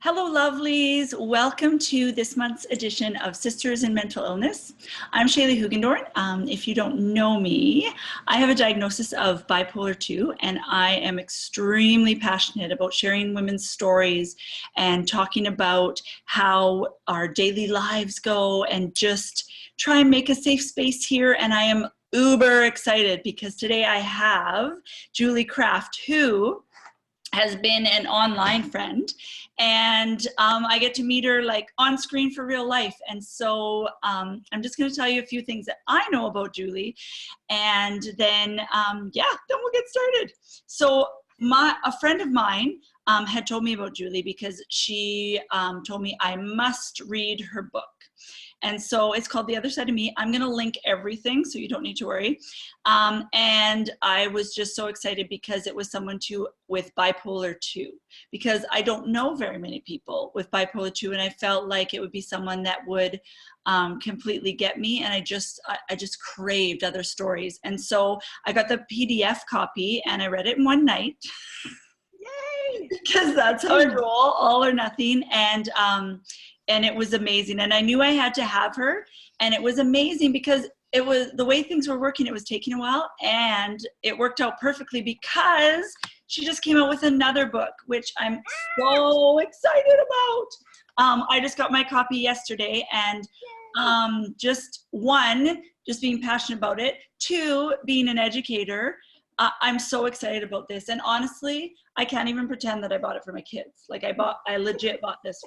Hello, lovelies. Welcome to this month's edition of Sisters in Mental Illness. I'm Shaley Hoogendoorn. If you don't know me, I have a diagnosis of bipolar 2, and I am extremely passionate about sharing women's stories and talking about how our daily lives go and just try and make a safe space here. And I am uber excited because today I have Julie Kraft, who has been an online friend, and I get to meet her like on screen for real life. And so I'm just going to tell you a few things that I know about Julie, and then then we'll get started. So a friend of mine had told me about Julie because she told me I must read her book. And so it's called The Other Side of Me. I'm going to link everything, so you don't need to worry. And I was just so excited because it was someone with bipolar 2, because I don't know very many people with bipolar 2, and I felt like it would be someone that would completely get me. And I just craved other stories. And so I got the PDF copy and I read it in one night. Yay! Because that's how I roll, all or nothing. And it was amazing. And I knew I had to have her. And it was amazing because it was the way things were working. It was taking a while, and it worked out perfectly because she just came out with another book, which I'm so excited about. I just got my copy yesterday, and just being passionate about it. 2, being an educator. I'm so excited about this. And honestly, I can't even pretend that I bought it for my kids. Like I legit bought this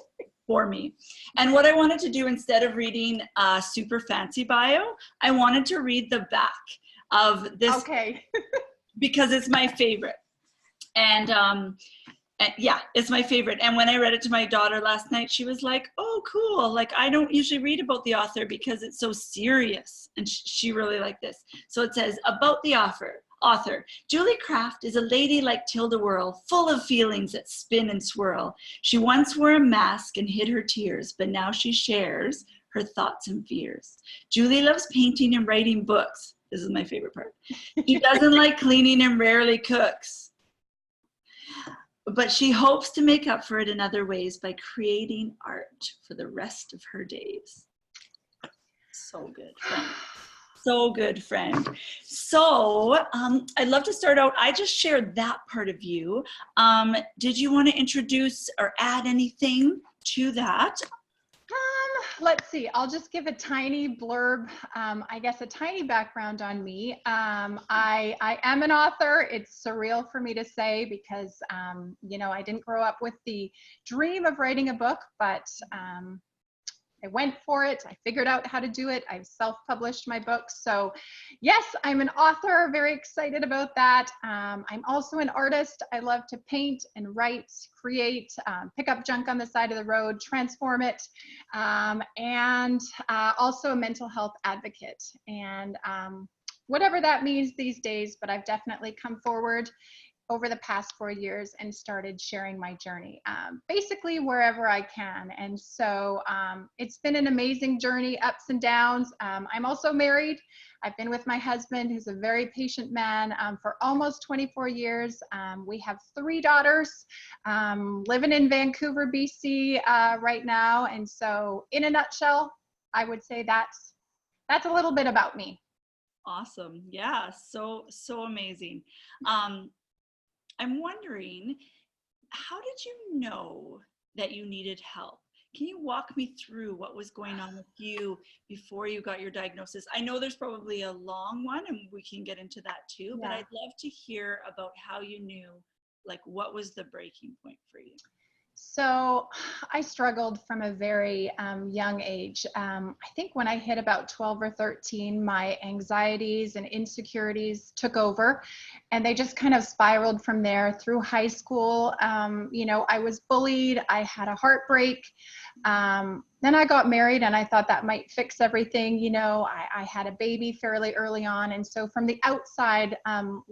for me. And what I wanted to do, instead of reading a super fancy bio, I wanted to read the back of this. Okay. Because it's my favorite. And yeah, it's my favorite. And when I read it to my daughter last night, she was like, oh, cool. Like, I don't usually read about the author because it's so serious. And she really liked this. So it says, about the author, Julie Kraft is a lady like Tilt-A-Whirl, full of feelings that spin and swirl. She once wore a mask and hid her tears, but now she shares her thoughts and fears. Julie loves painting and writing books. This is my favorite part. He doesn't like cleaning and rarely cooks, but she hopes to make up for it in other ways by creating art for the rest of her days. So good, friend. So good, friend. So I'd love to start out. I just shared that part of you. Did you want to introduce or add anything to that? Let's see. I'll just give a tiny blurb, I guess a tiny background on me. I am an author. It's surreal for me to say because, I didn't grow up with the dream of writing a book, but I went for it. I figured out how to do it. I've self-published my books. So yes, I'm an author, very excited about that. I'm also an artist. I love to paint and write, create, pick up junk on the side of the road, transform it, and also a mental health advocate. And whatever that means these days, but I've definitely come forward over the past 4 years and started sharing my journey, basically wherever I can. And so it's been an amazing journey, ups and downs. I'm also married. I've been with my husband, who's a very patient man, for almost 24 years. We have 3 daughters, living in Vancouver, BC right now. And so in a nutshell, I would say that's a little bit about me. Awesome. Yeah. So amazing. I'm wondering, how did you know that you needed help? Can you walk me through what was going on with you before you got your diagnosis? I know there's probably a long one, and we can get into that too, but I'd love to hear about how you knew, like, what was the breaking point for you? So I struggled from a very young age. I think when I hit about 12 or 13, my anxieties and insecurities took over, and they just kind of spiraled from there through high school. I was bullied. I had a heartbreak. Then I got married, and I thought that might fix everything. I had a baby fairly early on. And so from the outside,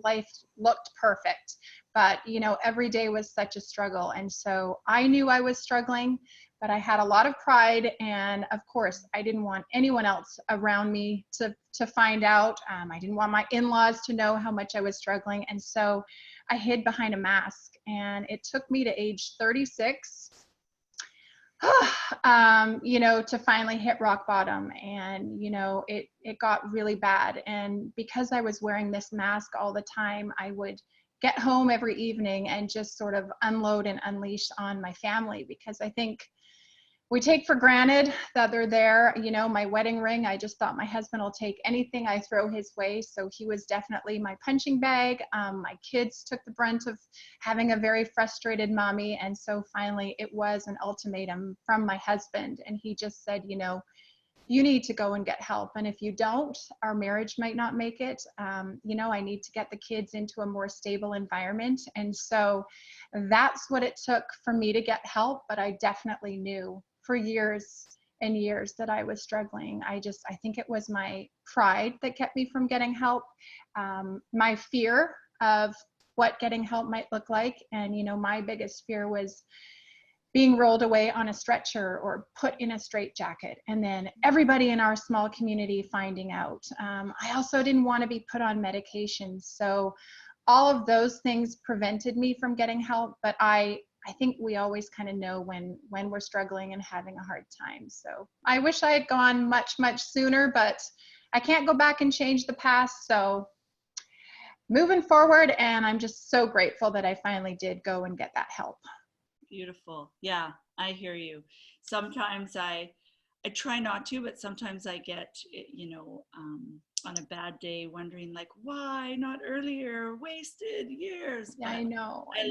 life looked perfect. But, every day was such a struggle. And so I knew I was struggling, but I had a lot of pride. And of course, I didn't want anyone else around me to find out. I didn't want my in-laws to know how much I was struggling. And so I hid behind a mask. And it took me to age 36 to finally hit rock bottom. And, it got really bad. And because I was wearing this mask all the time, I would get home every evening and just sort of unload and unleash on my family, because I think we take for granted that they're there. My wedding ring, I just thought my husband will take anything I throw his way. So he was definitely my punching bag. My kids took the brunt of having a very frustrated mommy. And so finally it was an ultimatum from my husband. And he just said, you need to go and get help. And if you don't, our marriage might not make it. I need to get the kids into a more stable environment. And so that's what it took for me to get help. But I definitely knew for years and years that I was struggling. I think it was my pride that kept me from getting help. My fear of what getting help might look like. And, my biggest fear was being rolled away on a stretcher or put in a straitjacket, and then everybody in our small community finding out. I also didn't want to be put on medication. So all of those things prevented me from getting help. But I think we always kind of know when we're struggling and having a hard time. So I wish I had gone much, much sooner, but I can't go back and change the past. So moving forward, and I'm just so grateful that I finally did go and get that help. Beautiful. Yeah, I hear you. Sometimes I try not to, but sometimes I get, on a bad day wondering like, why not earlier? Wasted years. Yeah, I know. I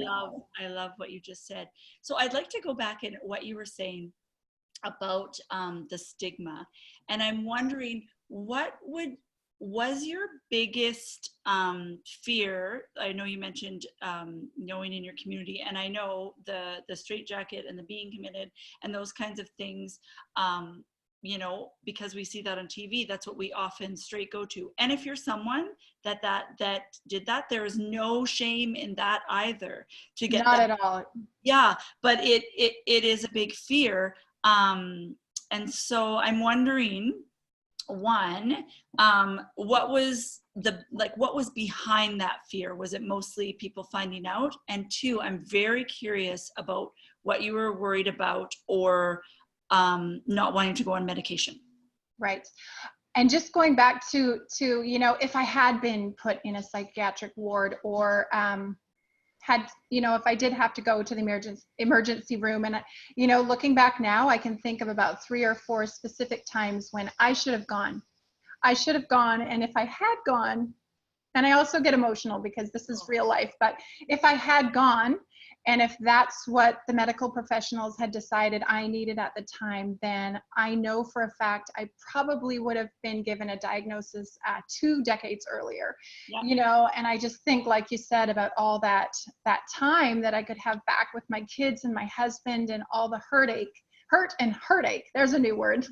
love what you just said. So I'd like to go back in what you were saying about the stigma. And I'm wondering, what was your biggest fear? I know you mentioned knowing in your community, and I know the straitjacket and the being committed and those kinds of things, because we see that on TV, that's what we often straight go to. And if you're someone that did that, there is no shame in that either. To get not that, at all. Yeah, but it is a big fear. And so I'm wondering, one, what was behind that fear? Was it mostly people finding out? And two, I'm very curious about what you were worried about, or not wanting to go on medication. Right. And just going back to if I had been put in a psychiatric ward, or if I did have to go to the emergency room, and looking back now, I can think of about 3 or 4 specific times when I should have gone. And if I had gone, and I also get emotional because this is real life, but if I had gone, and if that's what the medical professionals had decided I needed at the time, then I know for a fact I probably would have been given a diagnosis 2 decades earlier. Yeah. And I just think, like you said, about all that time that I could have back with my kids and my husband, and all the hurt and heartache. There's a new word.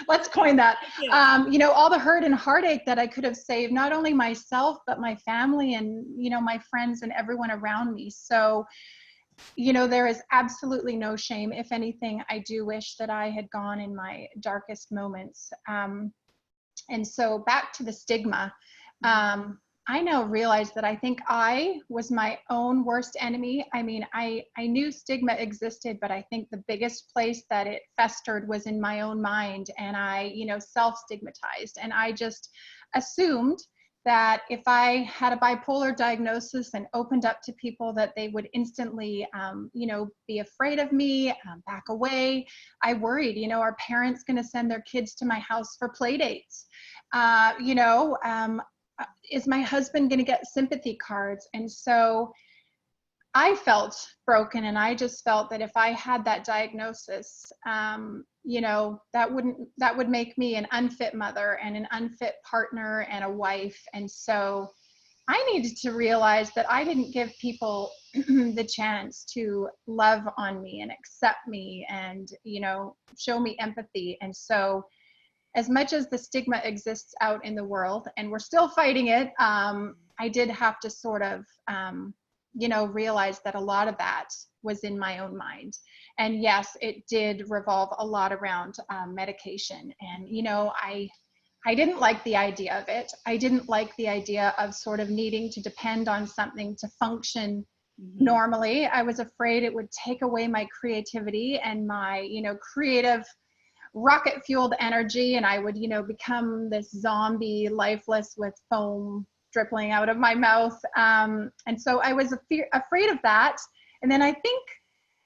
Let's coin that. All the hurt and heartache that I could have saved, not only myself, but my family and, my friends and everyone around me. So, there is absolutely no shame. If anything, I do wish that I had gone in my darkest moments. And so back to the stigma, I now realize that I think I was my own worst enemy. I mean, I knew stigma existed, but I think the biggest place that it festered was in my own mind. And I, self-stigmatized. And I just assumed that if I had a bipolar diagnosis and opened up to people, that they would instantly, be afraid of me, back away. I worried, are parents going to send their kids to my house for play dates? Is my husband going to get sympathy cards? And so I felt broken, and I just felt that if I had that diagnosis, that would make me an unfit mother and an unfit partner and a wife. And so I needed to realize that I didn't give people the chance to love on me and accept me and, show me empathy. And so as much as the stigma exists out in the world, and we're still fighting it, I did have to sort of, realize that a lot of that was in my own mind. And yes, it did revolve a lot around medication. And, I didn't like the idea of it. I didn't like the idea of sort of needing to depend on something to function normally. I was afraid it would take away my creativity and my, creative rocket fueled energy. And I would, become this zombie, lifeless with foam dripping out of my mouth. And so I was afraid of that. And then I think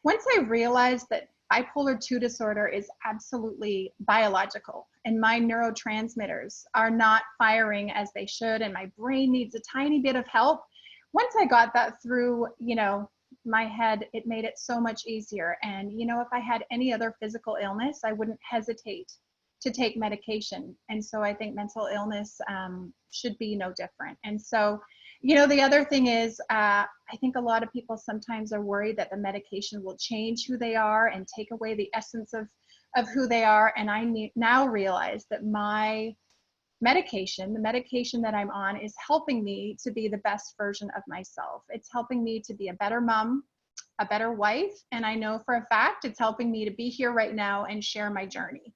once I realized that bipolar 2 disorder is absolutely biological and my neurotransmitters are not firing as they should, and my brain needs a tiny bit of help. Once I got that through, my head, it made it so much easier. And, if I had any other physical illness, I wouldn't hesitate to take medication. And so I think mental illness should be no different. And so, the other thing is, I think a lot of people sometimes are worried that the medication will change who they are and take away the essence of who they are. And I now realize that my medication, the medication that I'm on, is helping me to be the best version of myself. It's helping me to be a better mom, a better wife, and I know for a fact it's helping me to be here right now and share my journey.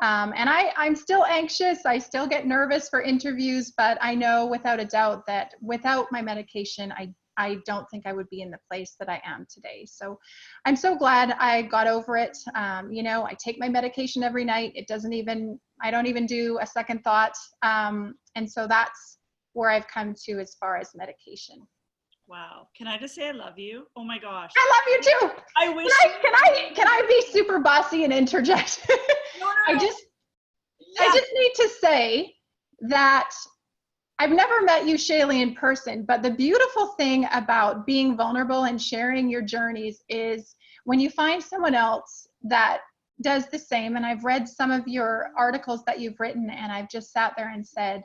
And I'm still anxious. I still get nervous for interviews, but I know without a doubt that without my medication, I don't think I would be in the place that I am today. So I'm so glad I got over it. I take my medication every night. I don't even do a second thought. And so that's where I've come to as far as medication. Wow. Can I just say I love you? Oh my gosh. I love you too. I wish. Can I be super bossy and interject? No. I just need to say that I've never met you, Shaley, in person, but the beautiful thing about being vulnerable and sharing your journeys is when you find someone else that does the same. And I've read some of your articles that you've written, and I've just sat there and said,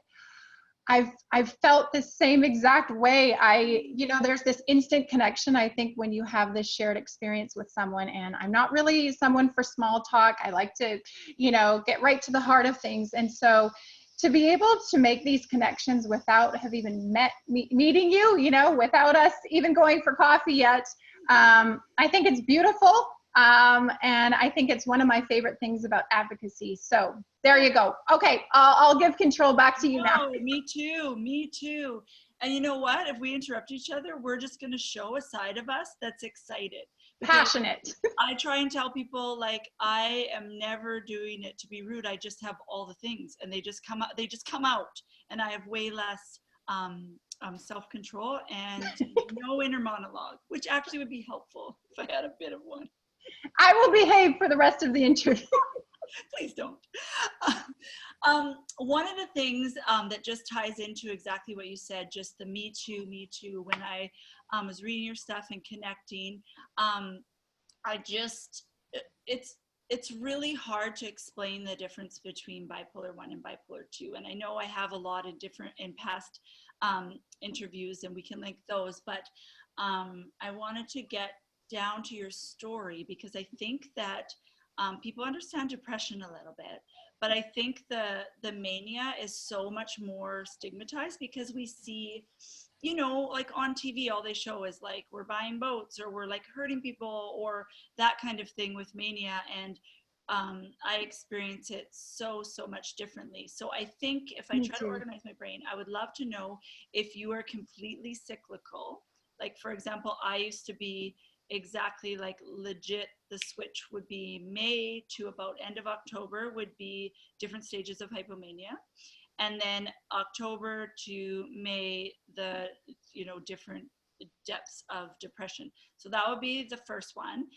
I've felt the same exact way. There's this instant connection, I think, when you have this shared experience with someone. And I'm not really someone for small talk. I like to, get right to the heart of things. And so to be able to make these connections without have even meeting you, without us even going for coffee yet, I think it's beautiful. And I think it's one of my favorite things about advocacy. So there you go. Okay, I'll give control back to you now. Me too. And you know what? If we interrupt each other, we're just going to show a side of us that's excited. Passionate. I try and tell people, like, I am never doing it to be rude. I just have all the things, and they just come out, and I have way less self-control and no inner monologue, which actually would be helpful if I had a bit of one. I will behave for the rest of the interview. Please don't. One of the things that just ties into exactly what you said, just the me too, when I was reading your stuff and connecting, it's really hard to explain the difference between bipolar 1 and bipolar 2. And I know I have a lot of different in past interviews, and we can link those, but I wanted to get down to your story because I think that people understand depression a little bit, but I think the mania is so much more stigmatized because we see, like on TV, all they show is like we're buying boats or we're like hurting people or that kind of thing with mania. And I experience it so much differently. So I think if I try to organize my brain, I would love to know if you are completely cyclical. Like, for example, I used to be exactly like legit, the switch would be May to about end of October would be different stages of hypomania. And then October to May, the, different depths of depression. So that would be the first one.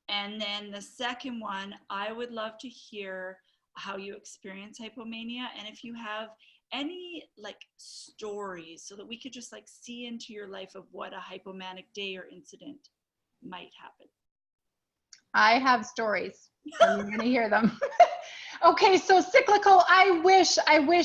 And then the second one, I would love to hear how you experience hypomania and if you have any like stories so that we could just like see into your life of what a hypomanic day or incident might happen. I have stories and you're going to hear them. Okay, so cyclical, I wish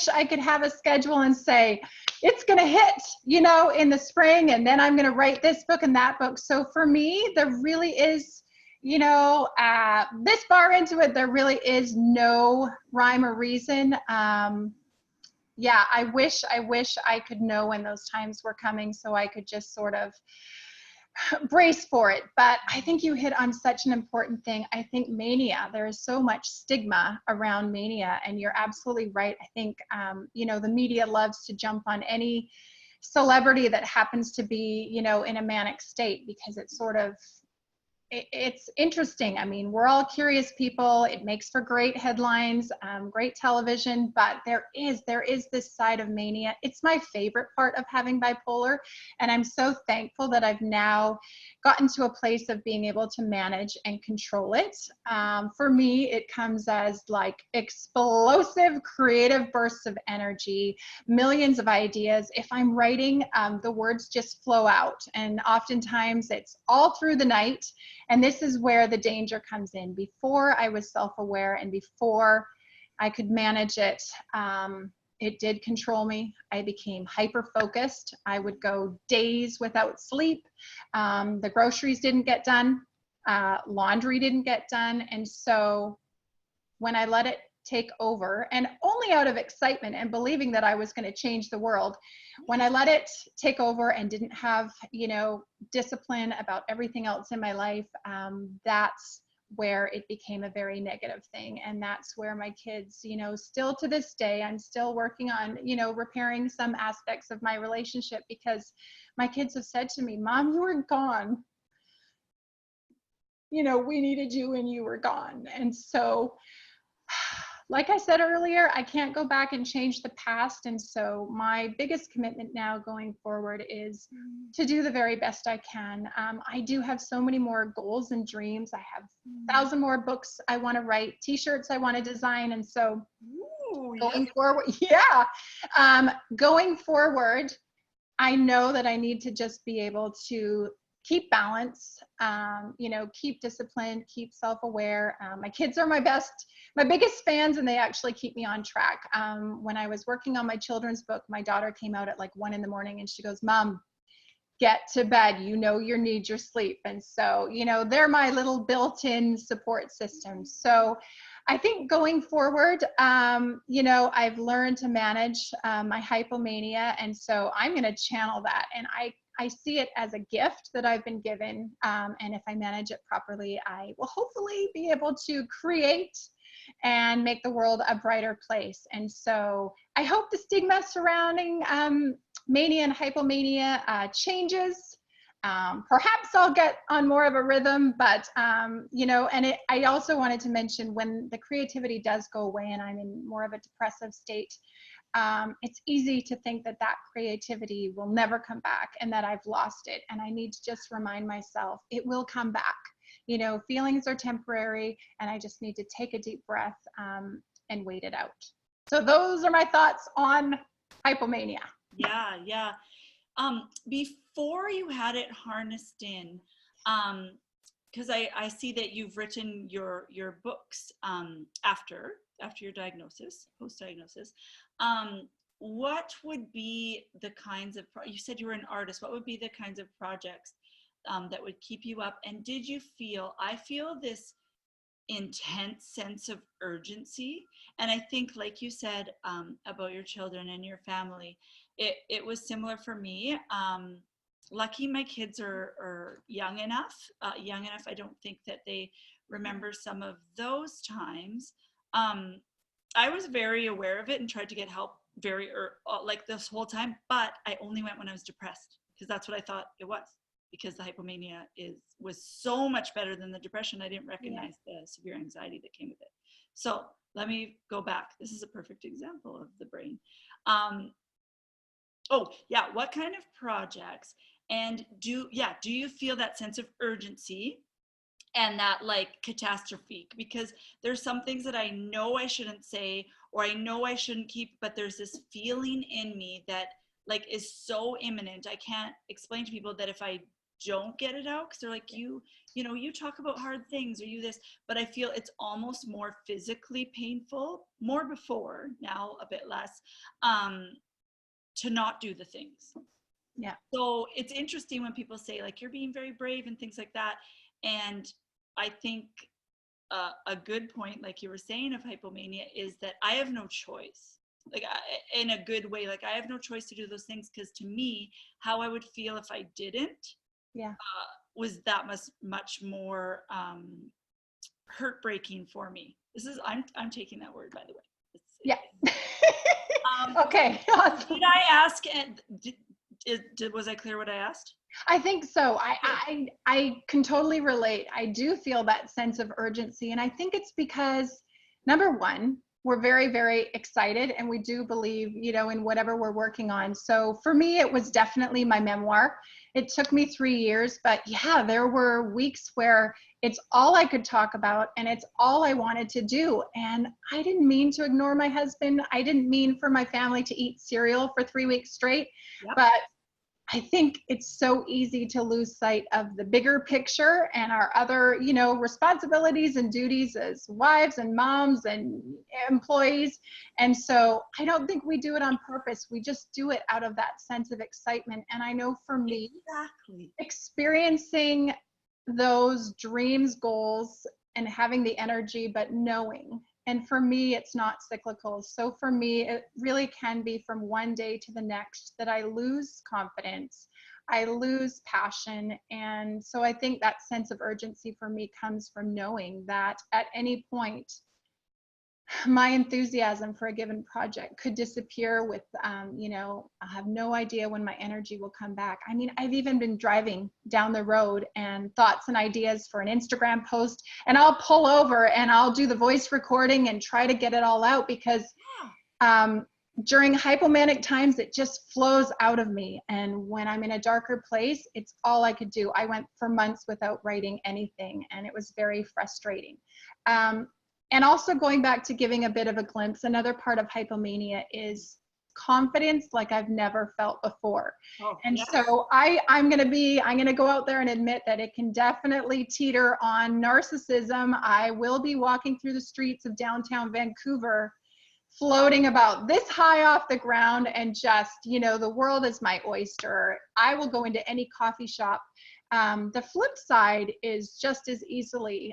I could have a schedule and say, it's going to hit, in the spring, and then I'm going to write this book and that book. So for me, there really is, this far into it, there really is no rhyme or reason. Yeah, I wish I could know when those times were coming so I could just sort of brace for it. But I think you hit on such an important thing. I think mania, there is so much stigma around mania, and you're absolutely right. I think, the media loves to jump on any celebrity that happens to be, you know, in a manic state, because it's sort of, it's interesting. I mean, we're all curious people. It makes for great headlines, great television, but there is this side of mania. It's my favorite part of having bipolar. And I'm so thankful that I've now gotten to a place of being able to manage and control it. For me, it comes as like explosive creative bursts of energy, millions of ideas. If I'm writing, the words just flow out. And oftentimes it's all through the night. And this is where the danger comes in. Before I was self-aware and before I could manage it, it did control me. I became hyper-focused. I would go days without sleep. The groceries didn't get done. Laundry didn't get done. And so when I let it take over, and only out of excitement and believing that I was going to change the world, when I let it take over and didn't have, you know, discipline about everything else in my life, that's where it became a very negative thing. And that's where my kids, you know, still to this day, I'm still working on, you know, repairing some aspects of my relationship, because my kids have said to me, Mom, you were gone. You know, we needed you and you were gone. And so, like I said earlier, I can't go back and change the past. And so my biggest commitment now going forward is to do the very best I can. I do have so many more goals and dreams. I have 1,000 more books I want to write, t-shirts I want to design. And so going forward, going forward, I know that I need to just be able to keep balance, you know, keep discipline, keep self-aware. My kids are my biggest fans, and they actually keep me on track. When I was working on my children's book, my daughter came out at like 1 in the morning and she goes, Mom, get to bed. You know, you need your sleep. And so, you know, they're my little built-in support system. So I think going forward, you know, I've learned to manage my hypomania. And so I'm going to channel that. And I see it as a gift that I've been given. And if I manage it properly, I will hopefully be able to create and make the world a brighter place. And so I hope the stigma surrounding mania and hypomania changes. Perhaps I'll get on more of a rhythm, but you know, and I also wanted to mention, when the creativity does go away and I'm in more of a depressive state, it's easy to think that that creativity will never come back and that I've lost it. And I need to just remind myself it will come back. You know, feelings are temporary, and I just need to take a deep breath and wait it out. So those are my thoughts on hypomania. Yeah. Before you had it harnessed in, because I see that you've written your books after your diagnosis, post-diagnosis. What would be the kinds of, you said you were an artist, what would be the kinds of projects that would keep you up? And did you I feel this intense sense of urgency. And I think, like you said, about your children and your family, it was similar for me. Lucky my kids are young enough. I don't think that they remember some of those times. I was very aware of it and tried to get help like this whole time, but I only went when I was depressed, because that's what I thought it was, because the hypomania was so much better than the depression. I didn't recognize the severe anxiety that came with it. So let me go back. This is a perfect example of the brain. What kind of projects, and do you feel that sense of urgency and that like catastrophe? Because there's some things that I know I shouldn't say, or I know I shouldn't keep, but there's this feeling in me that like is so imminent. I can't explain to people that if I don't get it out, because they're like, you know, you talk about hard things, or you this, but I feel it's almost more physically painful, more before, now a bit less, to not do the things. Yeah. So it's interesting when people say like, you're being very brave and things like that. And I think a good point, like you were saying, of hypomania is that I have no choice. Like in a good way, like I have no choice to do those things, because to me, how I would feel if I didn't was that much more heartbreaking for me. I'm taking that word, by the way. Okay. Did I ask, Was I clear what I asked? I think so. I can totally relate. I do feel that sense of urgency. And I think it's because, number one, we're very, very excited and we do believe, in whatever we're working on. So for me, it was definitely my memoir. It took me 3 years, but yeah, there were weeks where it's all I could talk about and it's all I wanted to do. And I didn't mean to ignore my husband. I didn't mean for my family to eat cereal for 3 weeks straight, Yep. but I think it's so easy to lose sight of the bigger picture and our other, responsibilities and duties as wives and moms and employees. And so I don't think we do it on purpose. We just do it out of that sense of excitement. And I know for me, Exactly. experiencing those dreams, goals, and having the energy, but knowing. And for me, it's not cyclical. So for me, it really can be from one day to the next that I lose confidence, I lose passion. And so I think that sense of urgency for me comes from knowing that at any point, my enthusiasm for a given project could disappear with, I have no idea when my energy will come back. I mean, I've even been driving down the road and thoughts and ideas for an Instagram post, and I'll pull over and I'll do the voice recording and try to get it all out because during hypomanic times, it just flows out of me. And when I'm in a darker place, it's all I could do. I went for months without writing anything, and it was very frustrating. And also going back to giving a bit of a glimpse, another part of hypomania is confidence like I've never felt before. And so I'm going to go out there and admit that it can definitely teeter on narcissism. I will be walking through the streets of downtown Vancouver, floating about this high off the ground and just, the world is my oyster. I will go into any coffee shop. The flip side is just as easily,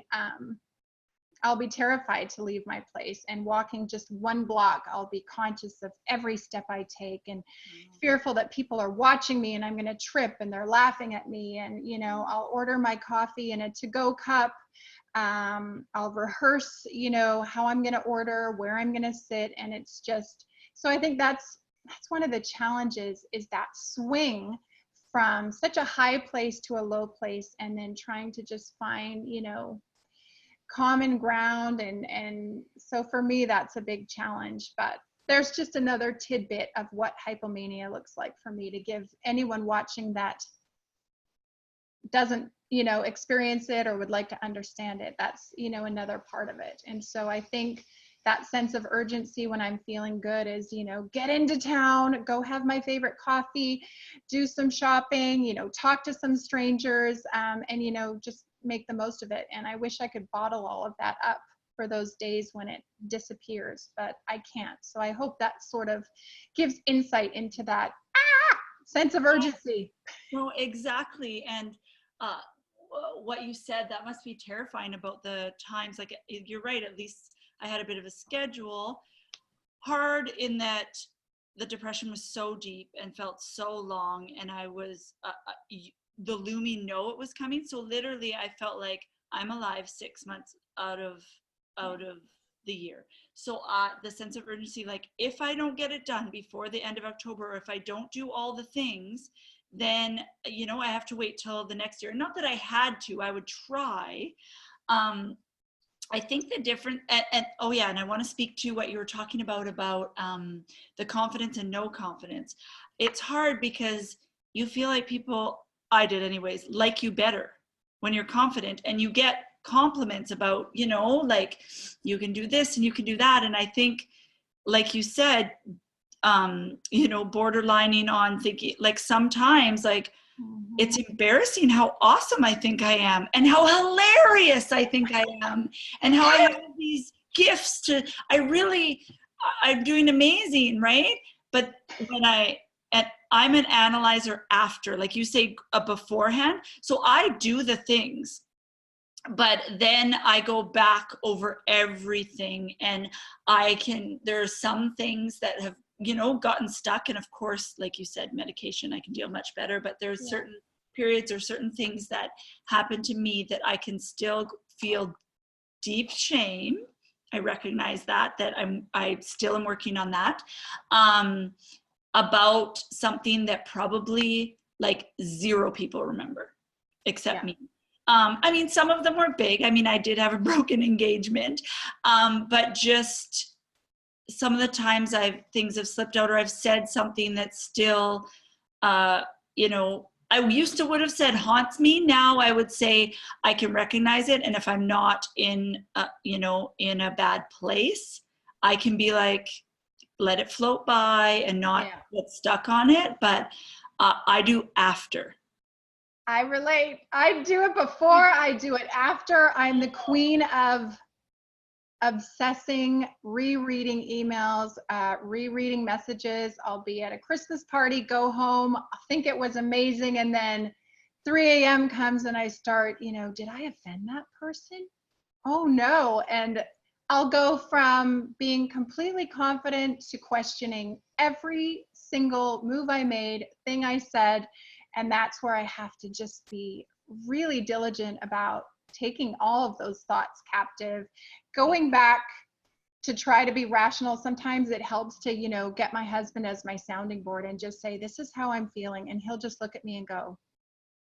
I'll be terrified to leave my place, and walking just one block, I'll be conscious of every step I take and fearful that people are watching me and I'm going to trip and they're laughing at me. And, I'll order my coffee in a to-go cup. I'll rehearse, how I'm going to order, where I'm going to sit. And it's just, so I think that's one of the challenges, is that swing from such a high place to a low place, and then trying to just find, common ground. And so for me, that's a big challenge. But there's just another tidbit of what hypomania looks like for me to give anyone watching that doesn't, experience it or would like to understand it. That's, another part of it. And so I think that sense of urgency when I'm feeling good is, get into town, go have my favorite coffee, do some shopping, talk to some strangers, and, just make the most of it. And I wish I could bottle all of that up for those days when it disappears, but I can't. So I hope that sort of gives insight into that sense of urgency. No, exactly. And what you said, that must be terrifying about the times. Like, you're right, at least I had a bit of a schedule. Hard in that the depression was so deep and felt so long, and I was the looming know it was coming. So literally I felt like I'm alive 6 months out of the year. So the sense of urgency, like if I don't get it done before the end of October, or if I don't do all the things, then, I have to wait till the next year. Not that I had to, I would try. I think the different, and I want to speak to what you were talking about the confidence and no confidence. It's hard because you feel like people, I did anyways, like you better when you're confident, and you get compliments about, like you can do this and you can do that. And I think, like you said, borderlining on thinking, like sometimes, like, it's embarrassing how awesome I think I am, and how hilarious I think I am, and how I have these gifts I'm doing amazing, right? But I'm an analyzer after, like you say, beforehand. So I do the things, but then I go back over everything, and there are some things that have, gotten stuck. And of course, like you said, medication, I can deal much better, but there's certain periods or certain things that happen to me that I can still feel deep shame. I recognize that I still am working on that. about something that probably like 0 people remember except me. I mean, some of them were big. I mean, I did have a broken engagement, but just some of the times things have slipped out, or I've said something that's still, you know, I used to would have said haunts me. Now I would say I can recognize it. And if I'm not in, you know, in a bad place, I can be like, let it float by and not get stuck on it. But I do after. I relate. I do it before, I do it after. I'm the queen of obsessing, rereading emails, rereading messages. I'll be at a Christmas party, go home, think it was amazing, and then 3 a.m. comes and I start, you know, did I offend that person? Oh no. And I'll go from being completely confident to questioning every single move I made, thing I said. And that's where I have to just be really diligent about taking all of those thoughts captive, going back to try to be rational. Sometimes it helps to, you know, get my husband as my sounding board and just say, this is how I'm feeling. And he'll just look at me and go,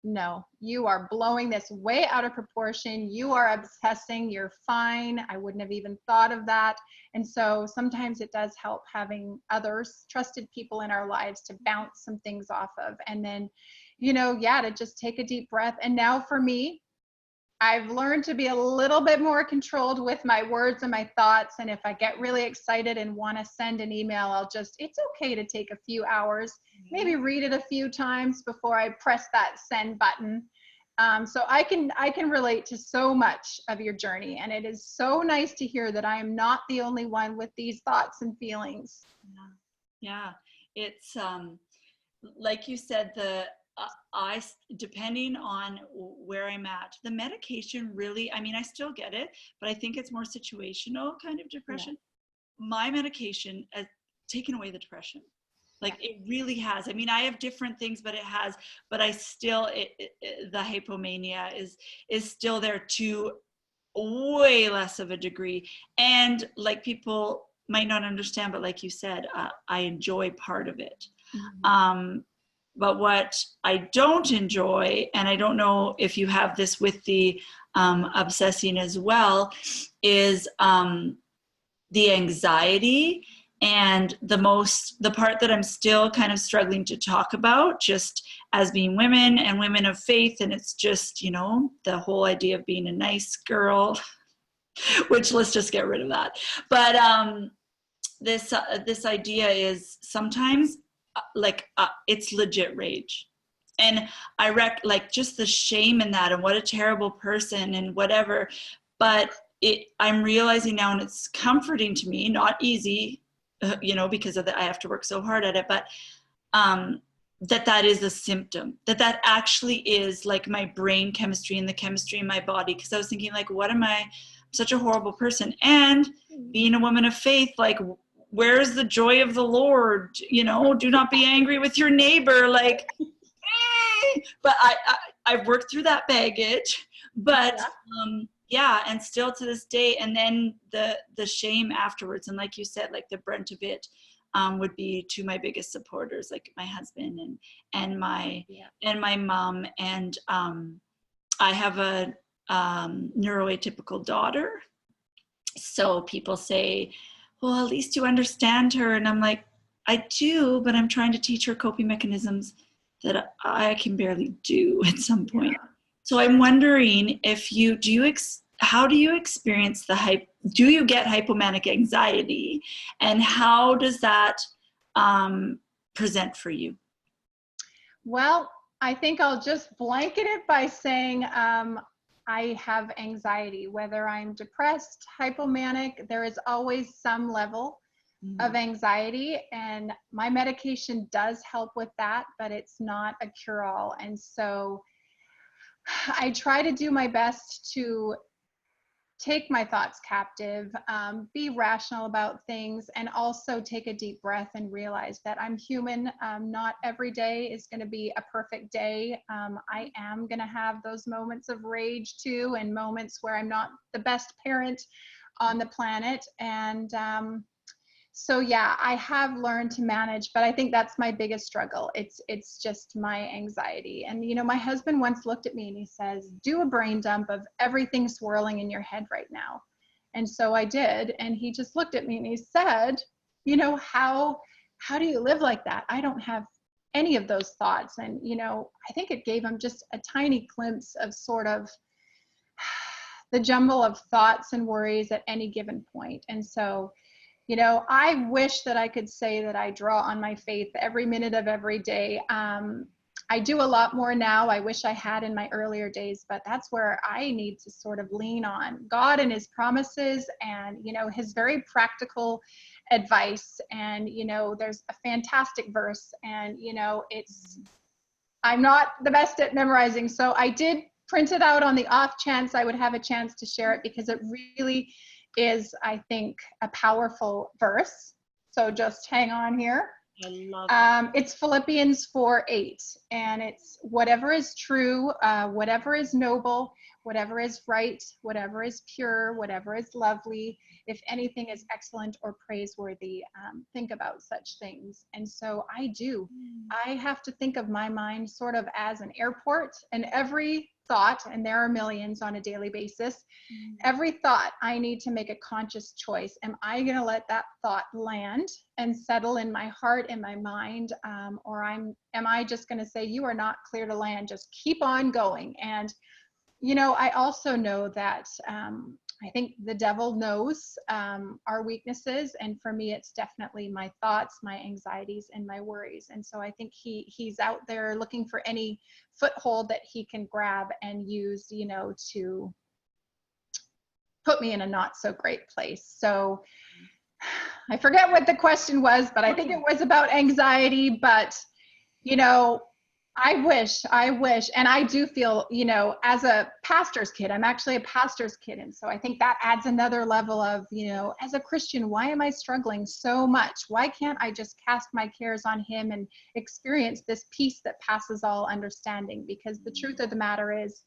no, you are blowing this way out of proportion. You are obsessing. You're fine. I wouldn't have even thought of that. And so sometimes it does help having others, trusted people in our lives to bounce some things off of. And then, you know, to just take a deep breath. And now for me, I've learned to be a little bit more controlled with my words and my thoughts. And if I get really excited and want to send an email, it's okay to take a few hours, maybe read it a few times before I press that send button. So I can relate to so much of your journey. And it is so nice to hear that I am not the only one with these thoughts and feelings. Yeah. It's like you said, depending on where I'm at, the medication really, I mean, I still get it, but I think it's more situational kind of depression. My medication has taken away the depression. Like it really has. I mean, I have different things, but it has, but I still, the hypomania is still there to way less of a degree. And like people might not understand, but like you said, I enjoy part of it. But what I don't enjoy, and I don't know if you have this with the obsessing as well, is the anxiety and the part that I'm still kind of struggling to talk about, just as being women and women of faith. And it's just, you know, the whole idea of being a nice girl, which let's just get rid of that. But this idea is sometimes it's legit rage. And I like just the shame in that and what a terrible person and whatever. But I'm realizing now, and it's comforting to me, not easy, you know, because of I have to work so hard at it, but that is a symptom, that actually is like my brain chemistry and the chemistry in my body. Because I was thinking, like, what am I, such a horrible person? And being a woman of faith, like, where's the joy of the Lord? You know, do not be angry with your neighbor. Like, but I've worked through that baggage, but and still to this day. And then the shame afterwards. And like you said, like the brunt of it would be to my biggest supporters, like my husband and my mom. And I have a neuroatypical daughter. So people say, well, at least you understand her. And I'm like, I do, but I'm trying to teach her coping mechanisms that I can barely do at some point. So I'm wondering if how do you experience do you get hypomanic anxiety, and how does that present for you? Well, I think I'll just blanket it by saying, I have anxiety, whether I'm depressed, hypomanic, there is always some level of anxiety, and my medication does help with that, but it's not a cure-all. And so I try to do my best to take my thoughts captive, be rational about things, and also take a deep breath and realize that I'm human. Not every day is going to be a perfect day. I am going to have those moments of rage too, and moments where I'm not the best parent on the planet. And So yeah, I have learned to manage, but I think that's my biggest struggle. It's just my anxiety. And my husband once looked at me and he says, do a brain dump of everything swirling in your head right now. And so I did, and he just looked at me and he said, how do you live like that? I don't have any of those thoughts. And I think it gave him just a tiny glimpse of sort of the jumble of thoughts and worries at any given point. And so I wish that I could say that I draw on my faith every minute of every day. I do a lot more now. I wish I had in my earlier days, but that's where I need to sort of lean on God and his promises and, his very practical advice. And, there's a fantastic verse and, I'm not the best at memorizing. So I did print it out on the off chance I would have a chance to share it, because it really is, I think, a powerful verse. So just hang on here. I love it. It's Philippians 4:8, and it's whatever is true, whatever is noble, whatever is right, whatever is pure, whatever is lovely, if anything is excellent or praiseworthy, think about such things. And so I have to think of my mind sort of as an airport, and every thought, and there are millions on a daily basis, every thought I need to make a conscious choice. Am I going to let that thought land and settle in my heart and my mind, or am I just going to say, you are not clear to land, just keep on going? And I also know that I think the devil knows our weaknesses, and for me it's definitely my thoughts, my anxieties, and my worries. And so I think he's out there looking for any foothold that he can grab and use, to put me in a not so great place. So I forget what the question was, but I think it was about anxiety. But I wish, and I do feel, as a pastor's kid, I'm actually a pastor's kid. And so I think that adds another level of, as a Christian, why am I struggling so much? Why can't I just cast my cares on him and experience this peace that passes all understanding? Because the truth of the matter is,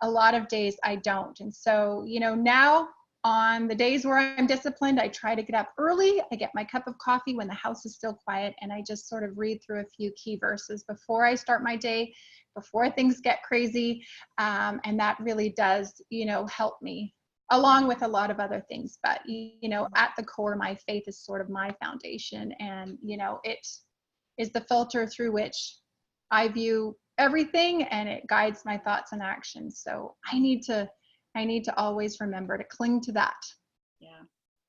a lot of days I don't. And so, now on the days where I'm disciplined, I try to get up early. I get my cup of coffee when the house is still quiet, and I just sort of read through a few key verses before I start my day, before things get crazy. And that really does, help me, along with a lot of other things. But, at the core, my faith is sort of my foundation, and, it is the filter through which I view everything, and it guides my thoughts and actions. So I need to always remember to cling to that. Yeah.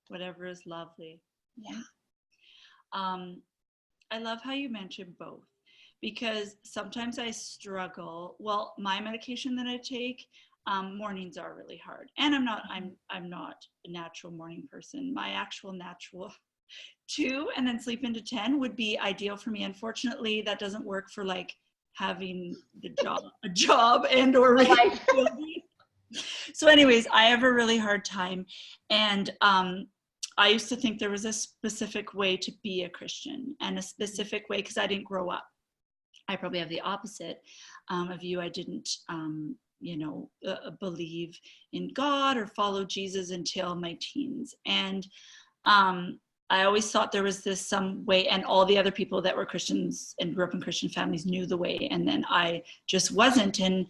Whatever is lovely. Yeah. I love how you mentioned both, because sometimes I struggle. Well, my medication that I take, mornings are really hard, and I'm not a natural morning person. My actual natural 2 and then sleep into 10 would be ideal for me. Unfortunately, that doesn't work for like having a job and or Life. So anyways, I have a really hard time. And I used to think there was a specific way to be a Christian, and a specific way, because I didn't grow up. I probably have the opposite of you. I didn't, believe in God or follow Jesus until my teens. And I always thought there was some way, and all the other people that were Christians and grew up in Christian families knew the way. And then I just wasn't. And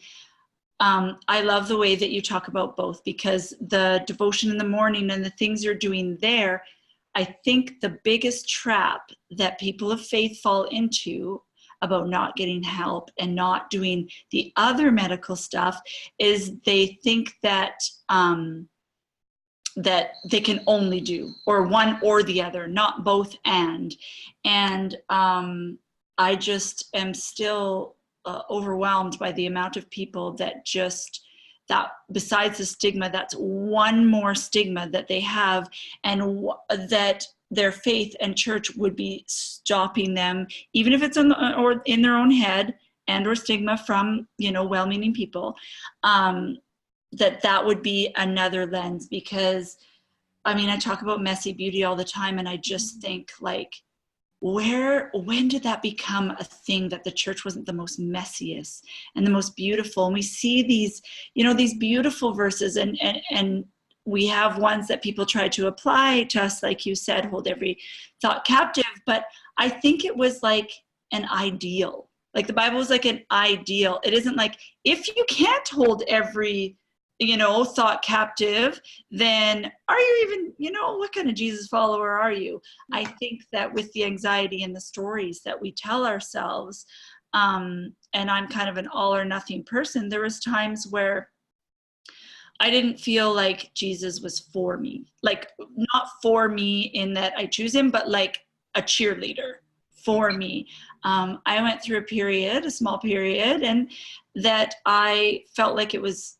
I love the way that you talk about both, because the devotion in the morning and the things you're doing there, I think the biggest trap that people of faith fall into about not getting help and not doing the other medical stuff is they think that that they can only do or one or the other, not both. And I just am still overwhelmed by the amount of people that besides the stigma, that's one more stigma that they have, and that their faith and church would be stopping them, even if it's in their own head and or stigma from, well-meaning people, that would be another lens. Because I talk about messy beauty all the time, and I just think like, when did that become a thing, that the church wasn't the most messiest and the most beautiful? And we see these, these beautiful verses, and we have ones that people try to apply to us, like you said, hold every thought captive. But I think it was like an ideal. Like the Bible is like an ideal. It isn't like, if you can't hold every, thought captive, then are you even, what kind of Jesus follower are you? I think that with the anxiety and the stories that we tell ourselves, and I'm kind of an all or nothing person, there was times where I didn't feel like Jesus was for me. Like, not for me in that I choose him, but like a cheerleader for me. I went through a small period, and that I felt like it was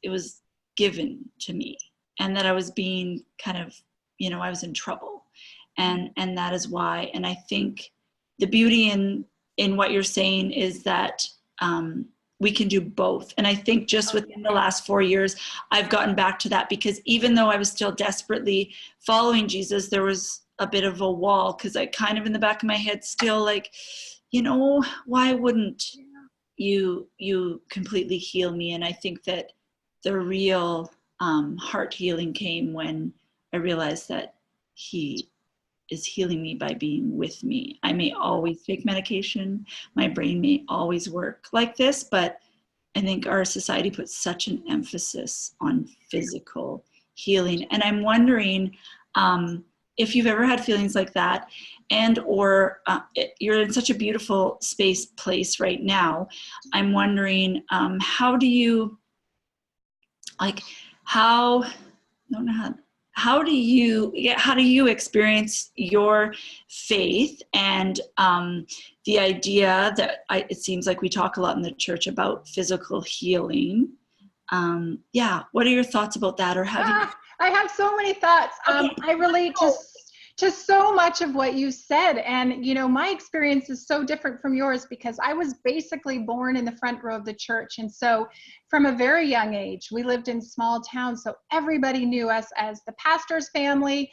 given to me, and that I was being kind of, I was in trouble. And that is why. And I think the beauty in what you're saying is that, we can do both. And I think just within the last 4 years, I've gotten back to that, because even though I was still desperately following Jesus, there was a bit of a wall, because I kind of in the back of my head still like, why wouldn't you completely heal me? And I think that the real heart healing came when I realized that he is healing me by being with me. I may always take medication. My brain may always work like this, but I think our society puts such an emphasis on physical healing. And I'm wondering if you've ever had feelings like that, and or you're in such a beautiful place right now. I'm wondering, how do you experience your faith, and the idea that it seems like we talk a lot in the church about physical healing. What are your thoughts about that? Or I have so many thoughts. I relate to so much of what you said. And, my experience is so different from yours, because I was basically born in the front row of the church. And so from a very young age, we lived in small towns. So everybody knew us as the pastor's family,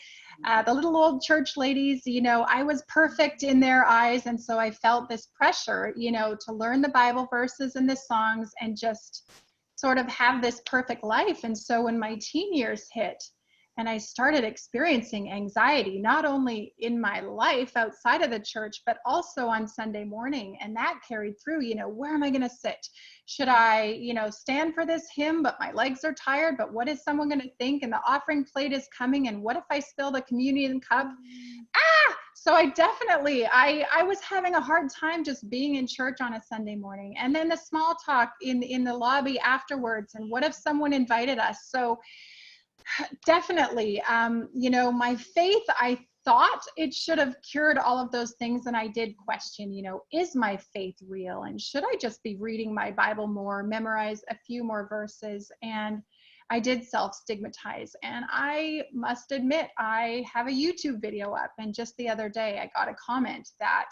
the little old church ladies. I was perfect in their eyes. And so I felt this pressure, to learn the Bible verses and the songs and just sort of have this perfect life. And so when my teen years hit, and I started experiencing anxiety, not only in my life outside of the church, but also on Sunday morning. And that carried through, where am I going to sit? Should I, stand for this hymn, but my legs are tired, but what is someone going to think? And the offering plate is coming. And what if I spill the communion cup? So I definitely, I was having a hard time just being in church on a Sunday morning. And then the small talk in the lobby afterwards. And what if someone invited us? So definitely, my faith, I thought it should have cured all of those things. And I did question, is my faith real? And should I just be reading my Bible more, memorize a few more verses? And I did self-stigmatize. And I must admit, I have a YouTube video up. And just the other day, I got a comment that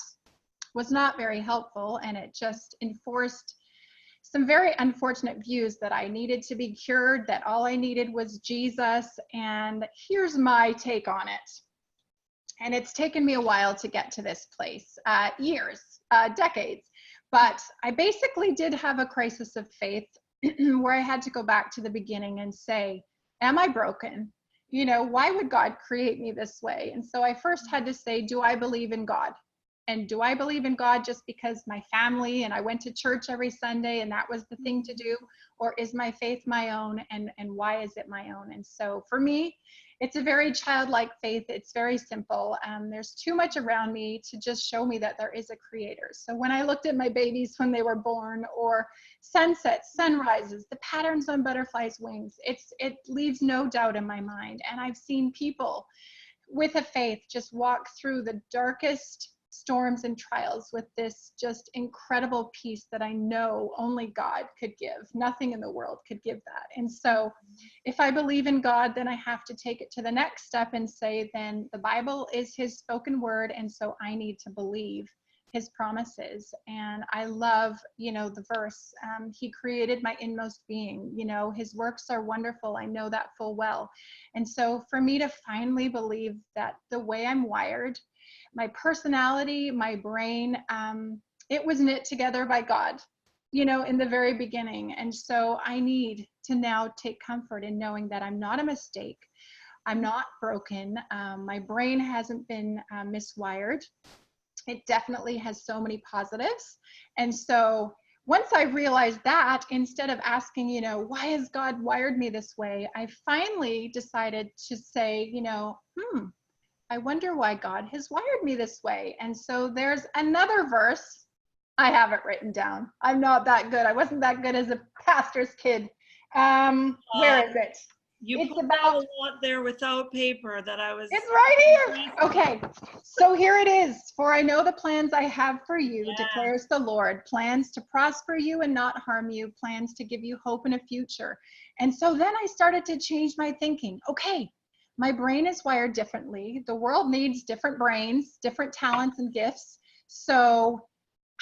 was not very helpful. And it just enforced some very unfortunate views that I needed to be cured, that all I needed was Jesus. And here's my take on it. And it's taken me a while to get to this place, years, decades. But I basically did have a crisis of faith where I had to go back to the beginning and say, am I broken? Why would God create me this way? And so I first had to say, do I believe in God? And do I believe in God just because my family and I went to church every Sunday and that was the thing to do? Or is my faith my own? And why is it my own? And so for me, it's a very childlike faith. It's very simple. There's too much around me to just show me that there is a creator. So when I looked at my babies when they were born, or sunsets, sunrises, the patterns on butterflies' wings, it leaves no doubt in my mind. And I've seen people with a faith just walk through the darkest storms and trials with this just incredible peace that I know only God could give. Nothing in the world could give that. And so if I believe in God, then I have to take it to the next step and say, then the Bible is his spoken word. And so I need to believe his promises. And I love, the verse, he created my inmost being, his works are wonderful. I know that full well. And so for me to finally believe that the way I'm wired, my personality, my brain, it was knit together by God. in the very beginning. And so I need to now take comfort in knowing that I'm not a mistake. I'm not broken. My brain hasn't been miswired. It definitely has so many positives. And so once I realized that, instead of asking, why has God wired me this way, I finally decided to say, I wonder why God has wired me this way. And so there's another verse. I have it written down. I'm not that good. I wasn't that good as a pastor's kid. Where is it? You put about a lot there without paper that I was. It's right here. Okay. So here it is. For I know the plans I have for you, declares the Lord, plans to prosper you and not harm you, plans to give you hope in a future. And so then I started to change my thinking. Okay, my brain is wired differently. The world needs different brains, different talents and gifts. So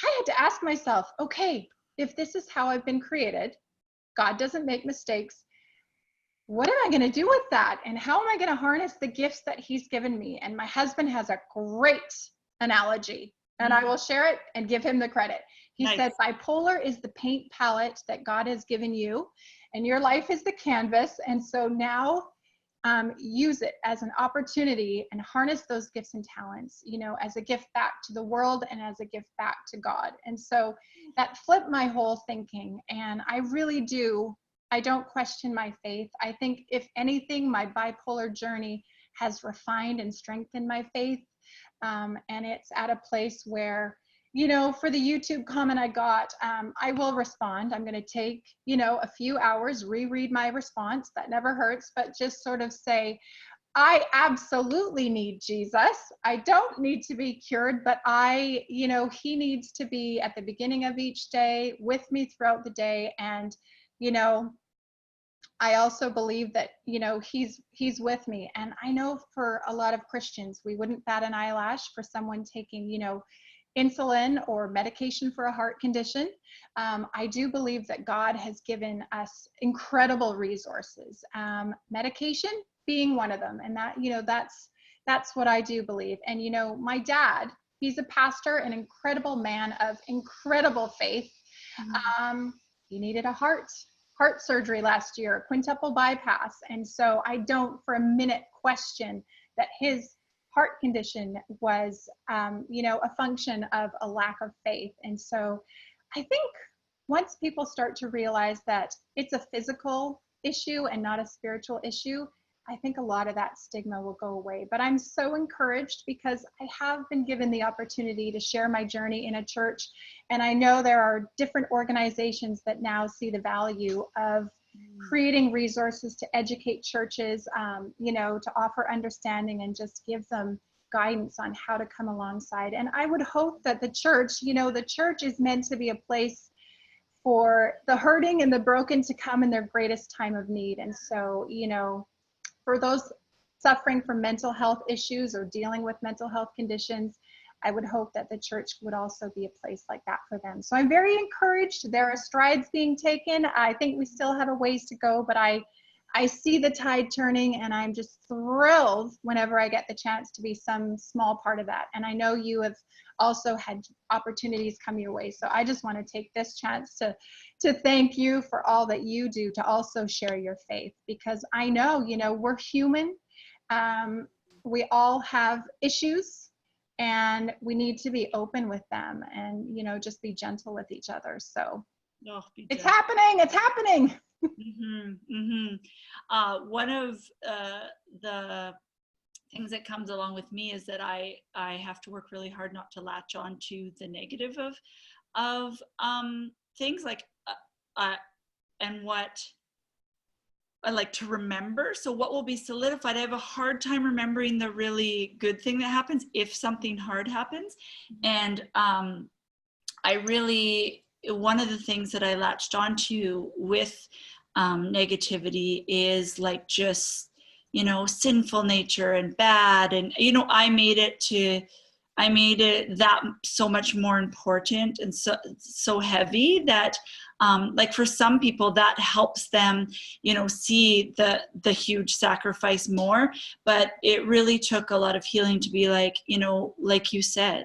I had to ask myself, okay, if this is how I've been created, God doesn't make mistakes, what am I going to do with that? And how am I going to harness the gifts that he's given me? And my husband has a great analogy, and I will share it and give him the credit. He said, bipolar is the paint palette that God has given you, and your life is the canvas. And so now use it as an opportunity and harness those gifts and talents, as a gift back to the world and as a gift back to God. And so that flipped my whole thinking. And I don't question my faith. I think if anything, my bipolar journey has refined and strengthened my faith. And it's at a place where, for the YouTube comment I got, I will respond. I'm going to take, a few hours, reread my response. That never hurts, but just sort of say, I absolutely need Jesus. I don't need to be cured, but he needs to be at the beginning of each day with me throughout the day. And, I also believe that, he's with me. And I know for a lot of Christians, we wouldn't bat an eyelash for someone taking, insulin or medication for a heart condition. I do believe that God has given us incredible resources, medication being one of them. And that, that's what I do believe. And, my dad, he's a pastor, an incredible man of incredible faith. He needed a heart surgery last year, a quintuple bypass. And so I don't for a minute question that his heart condition was, a function of a lack of faith. And so I think once people start to realize that it's a physical issue and not a spiritual issue, I think a lot of that stigma will go away. But I'm so encouraged because I have been given the opportunity to share my journey in a church. And I know there are different organizations that now see the value of creating resources to educate churches, to offer understanding and just give them guidance on how to come alongside. And I would hope that the church is meant to be a place for the hurting and the broken to come in their greatest time of need. And so, for those suffering from mental health issues or dealing with mental health conditions, I would hope that the church would also be a place like that for them. So I'm very encouraged. There are strides being taken. I think we still have a ways to go, but I see the tide turning, and I'm just thrilled whenever I get the chance to be some small part of that. And I know you have also had opportunities come your way. So I just want to take this chance to thank you for all that you do to also share your faith, because I know, we're human. We all have issues, and we need to be open with them and, just be gentle with each other. So it's happening. It's happening. One of the things that comes along with me is that I have to work really hard not to latch on to the negative of things like and what I like to remember. So what will be solidified, I have a hard time remembering the really good thing that happens if something hard happens. And one of the things that I latched onto with negativity is like just, sinful nature and bad. And, I made it that so much more important and so heavy that like for some people that helps them, see the huge sacrifice more. But it really took a lot of healing to be like, like you said,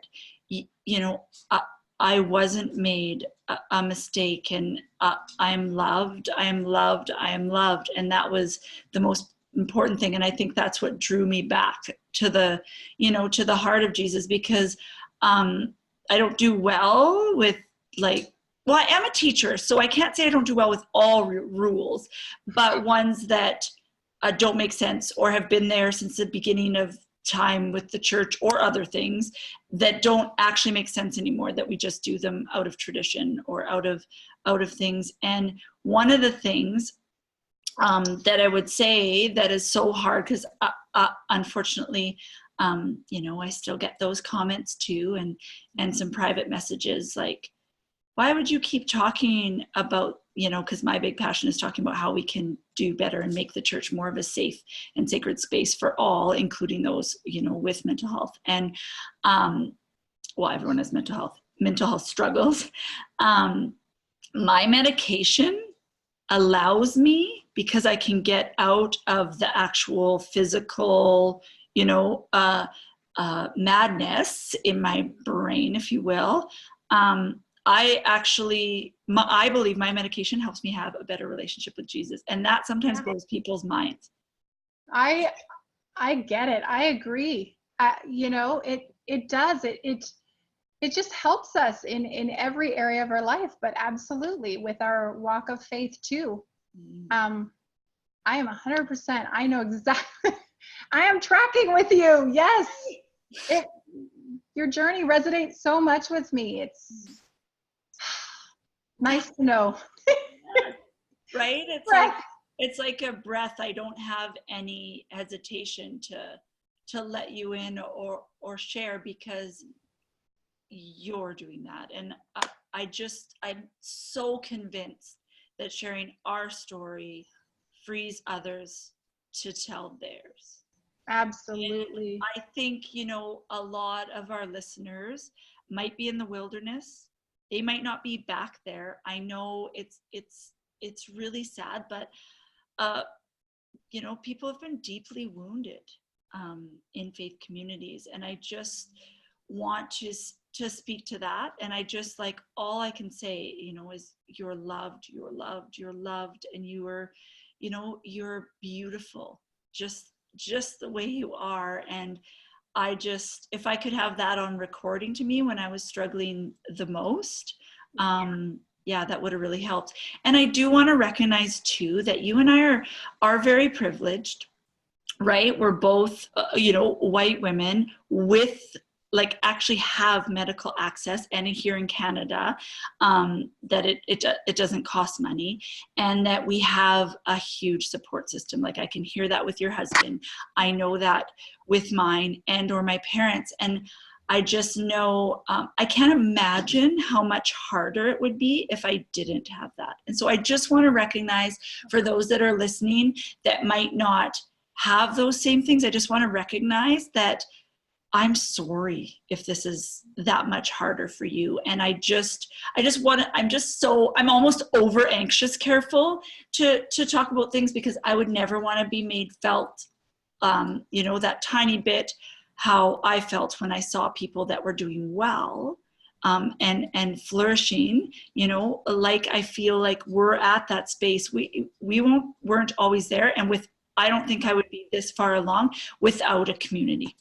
I wasn't made a mistake, and I am loved, I am loved, I am loved. And that was the most important thing. And I think that's what drew me back to the, to the heart of Jesus, because I don't do well with well, I am a teacher, so I can't say I don't do well with all rules, but ones that don't make sense or have been there since the beginning of time with the church, or other things that don't actually make sense anymore, that we just do them out of tradition or out of things. And one of the things that I would say that is so hard, because unfortunately, I still get those comments too, and some private messages like, why would you keep talking about, because my big passion is talking about how we can do better and make the church more of a safe and sacred space for all, including those, with mental health. And, well, everyone has mental health struggles. My medication allows me, because I can get out of the actual physical, madness in my brain, if you will. I believe my medication helps me have a better relationship with Jesus. And that sometimes blows people's minds. I get it. I agree. It does. It just helps us in every area of our life, but absolutely with our walk of faith too. I am 100%. I know exactly. I am tracking with you. Yes. Your journey resonates so much with me. It's nice to know. Right? It's like a breath. I don't have any hesitation to let you in or share, because you're doing that. And I'm so convinced that sharing our story frees others to tell theirs. Absolutely. And I think, a lot of our listeners might be in the wilderness. They might not be back there. I know it's really sad, but people have been deeply wounded in faith communities, and I just want to speak to that. And I just, all I can say, is you're loved, you're loved, you're loved, and you're beautiful, just the way you are. And if I could have that on recording to me when I was struggling the most, that would have really helped. And I do want to recognize too that you and I are very privileged, right? We're both, white women with actually have medical access, and here in Canada, that it doesn't cost money, and that we have a huge support system. I can hear that with your husband. I know that with mine or my parents. And I just know, I can't imagine how much harder it would be if I didn't have that. And so I just want to recognize, for those that are listening that might not have those same things, I just want to recognize that I'm sorry if this is that much harder for you. And I'm almost over anxious careful to talk about things, because I would never want to be made felt, that tiny bit how I felt when I saw people that were doing well, and flourishing, I feel like we're at that space. We weren't always there. And I don't think I would be this far along without a community.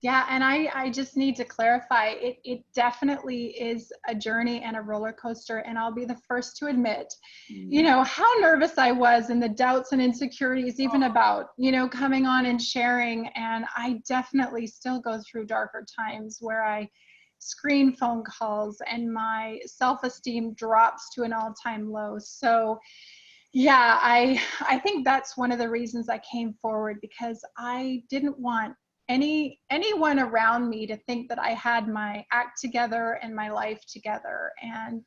Yeah, and I just need to clarify, it definitely is a journey and a roller coaster, and I'll be the first to admit, how nervous I was, and the doubts and insecurities even about, coming on and sharing. And I definitely still go through darker times where I screen phone calls and my self-esteem drops to an all-time low. So yeah, I think that's one of the reasons I came forward, because I didn't want anyone around me to think that I had my act together and my life together. And,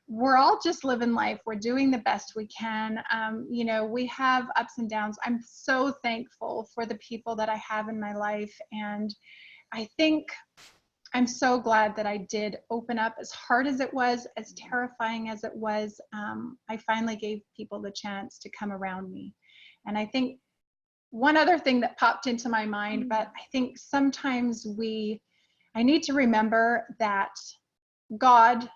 we're all just living life. We're doing the best we can. We have ups and downs. I'm so thankful for the people that I have in my life. And I think I'm so glad that I did open up, as hard as it was, as terrifying as it was. I finally gave people the chance to come around me. And I think one other thing that popped into my mind, but I think sometimes we I need to remember that God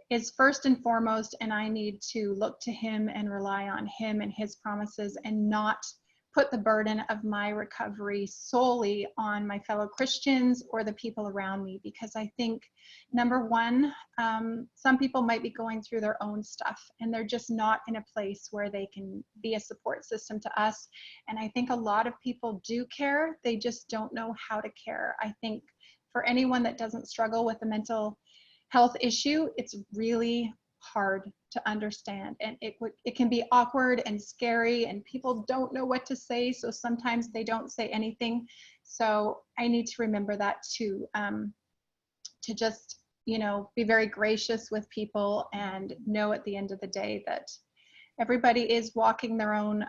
is first and foremost, and I need to look to him and rely on him and his promises, and not put the burden of my recovery solely on my fellow Christians or the people around me. Because I think, number one, some people might be going through their own stuff and they're just not in a place where they can be a support system to us. And I think a lot of people do care, they just don't know how to care. I think for anyone that doesn't struggle with a mental health issue, it's really hard to understand, and it can be awkward and scary, and people don't know what to say, so sometimes they don't say anything. So I need to remember that too, to just, you know, be very gracious with people and know at the end of the day that everybody is walking their own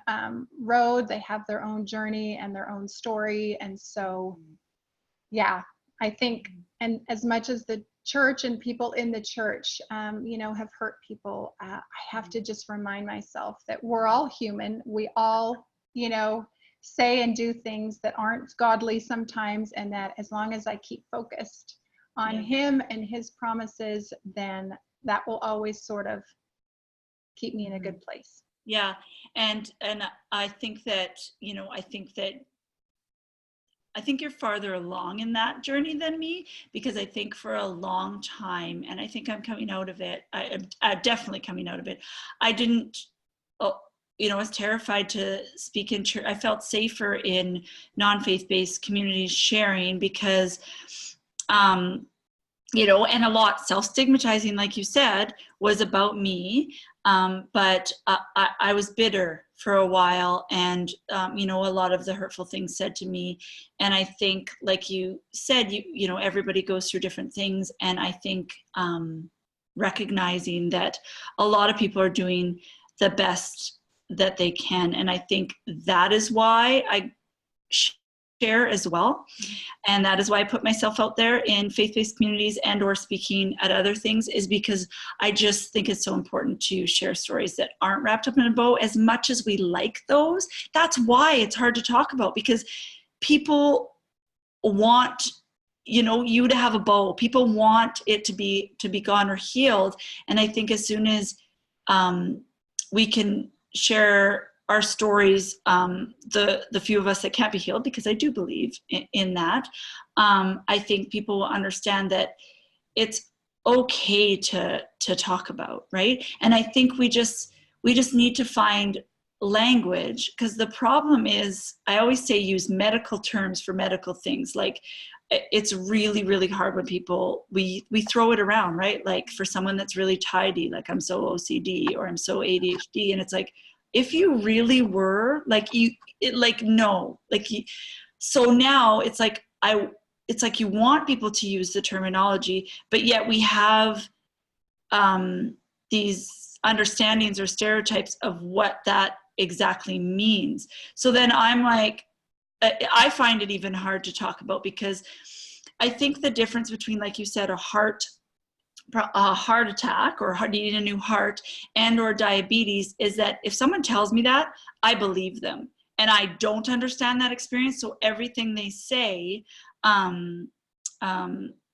road. They have their own journey and their own story. And so, yeah, I think, and as much as the church and people in the church, you know, have hurt people, I have to just remind myself that we're all human. We all, you know, say and do things that aren't godly sometimes, and that as long as I keep focused on him and his promises, then that will always sort of keep me in a good place. Yeah. And I think that, you know, I think you're farther along in that journey than me, because I think for a long time, and I think I'm coming out of it, I'm definitely coming out of it. I didn't, you know, I was terrified to speak in church. I felt safer in non-faith-based communities sharing because, you know, and a lot self-stigmatizing, like you said, was about me. But I was bitter for a while, and you know, a lot of the hurtful things said to me. And I think, like you said, you know, everybody goes through different things, and I think recognizing that a lot of people are doing the best that they can, and I think that is why I share as well. And that is why I put myself out there in faith-based communities and or speaking at other things, is because I just think it's so important to share stories that aren't wrapped up in a bow. As much as we like those, that's why it's hard to talk about, because people want, you know, you to have a bow. People want it to be gone or healed. And I think as soon as we can share our stories, the few of us that can't be healed, because I do believe in that, I think people will understand that it's okay to talk about, right? And I think we just need to find language, because the problem is, I always say, use medical terms for medical things. Like, it's really, really hard when people, we throw it around, right? Like, for someone that's really tidy, like, I'm so OCD or I'm so ADHD, and it's like, if you really were, like, no, like, so now it's like, it's like you want people to use the terminology, but yet we have these understandings or stereotypes of what that exactly means. So then I'm like, I find it even hard to talk about, because I think the difference between, like you said, a heart attack or needing a new heart and or diabetes is that if someone tells me that, I believe them, and I don't understand that experience. So everything they say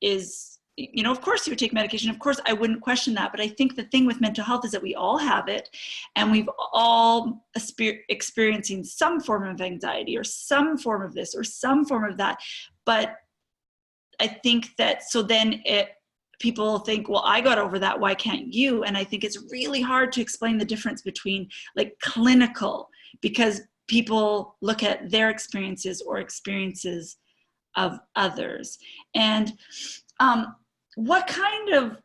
is, you know, of course you would take medication. Of course I wouldn't question that. But I think the thing with mental health is that we all have it, and we've all experiencing some form of anxiety or some form of this or some form of that. But I think that, so then people think, well, I got over that, why can't you? And I think it's really hard to explain the difference between, like, clinical, because people look at their experiences or experiences of others. And what kind of,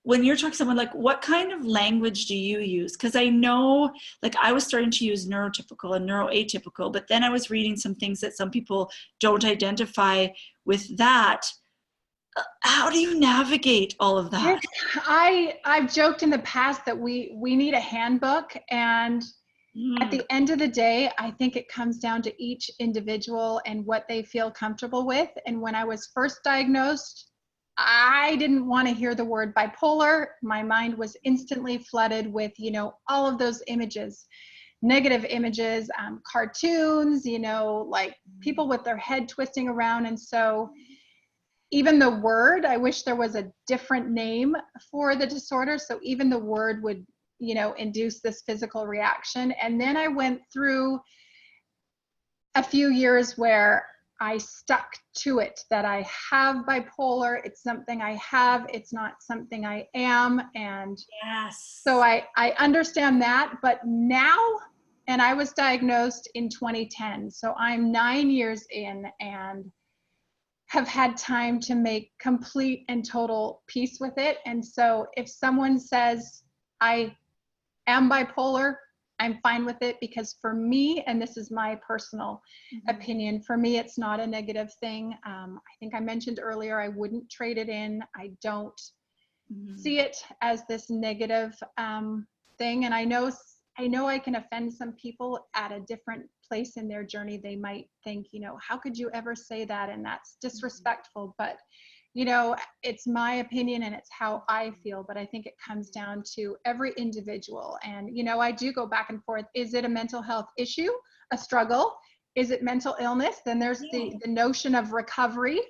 when you're talking to someone, like, what kind of language do you use? Because I know, like, I was starting to use neurotypical and neuroatypical, but then I was reading some things that some people don't identify with that. How do you navigate all of that? I've joked in the past that we need a handbook, and at the end of the day, I think it comes down to each individual and what they feel comfortable with. And when I was first diagnosed, I didn't want to hear the word bipolar. My mind was instantly flooded with, you know, all of those images, negative images, cartoons, you know, like people with their head twisting around. And so even the word, I wish there was a different name for the disorder. So even the word would, induce this physical reaction. And then I went through a few years where I stuck to it, that I have bipolar. It's something I have. It's not something I am. And Yes. so I understand that. But now, and I was diagnosed in 2010. So I'm 9 years in and have had time to make complete and total peace with it. And so if someone says I am bipolar, I'm fine with it, because for me, and this is my personal opinion, for me, it's not a negative thing. I think I mentioned earlier, I wouldn't trade it in. I don't see it as this negative thing. And I know I can offend some people at a different place in their journey. They might think, how could you ever say that? And that's disrespectful. But it's my opinion and it's how I feel, but I think it comes down to every individual. And, I do go back and forth. Is it a mental health issue, a struggle? Is it mental illness? Then there's the notion of recovery.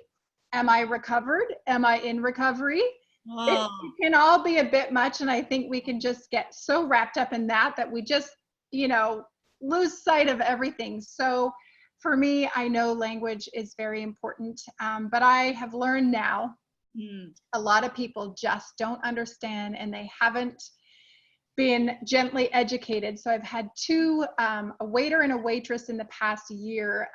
Am I recovered? Am I in recovery? It can all be a bit much. And I think we can just get so wrapped up in that we just, lose sight of everything. So for me, I know language is very important, but I have learned now a lot of people just don't understand and they haven't been gently educated. So I've had a waiter and a waitress in the past year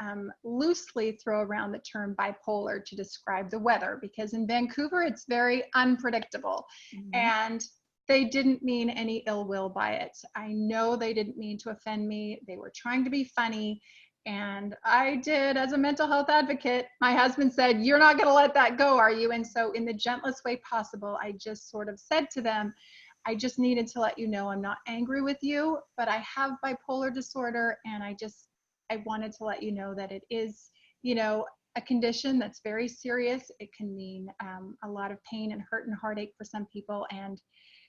loosely throw around the term bipolar to describe the weather, because in Vancouver, it's very unpredictable. And they didn't mean any ill will by it. I know they didn't mean to offend me. They were trying to be funny. And I did, as a mental health advocate, my husband said, "You're not going to let that go, are you?" And so in the gentlest way possible, I just sort of said to them, I just needed to let you know I'm not angry with you, but I have bipolar disorder. And I wanted to let you know that it is, a condition that's very serious. It can mean a lot of pain and hurt and heartache for some people. And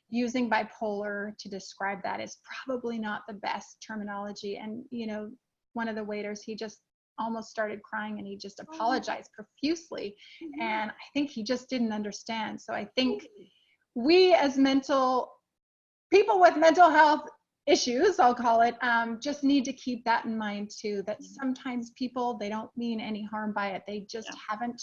using bipolar to describe that is probably not the best terminology. And, one of the waiters, he just almost started crying and he just apologized profusely. And I think he just didn't understand. So I think we as people with mental health issues, I'll call it, just need to keep that in mind too, that sometimes people, they don't mean any harm by it. They just haven't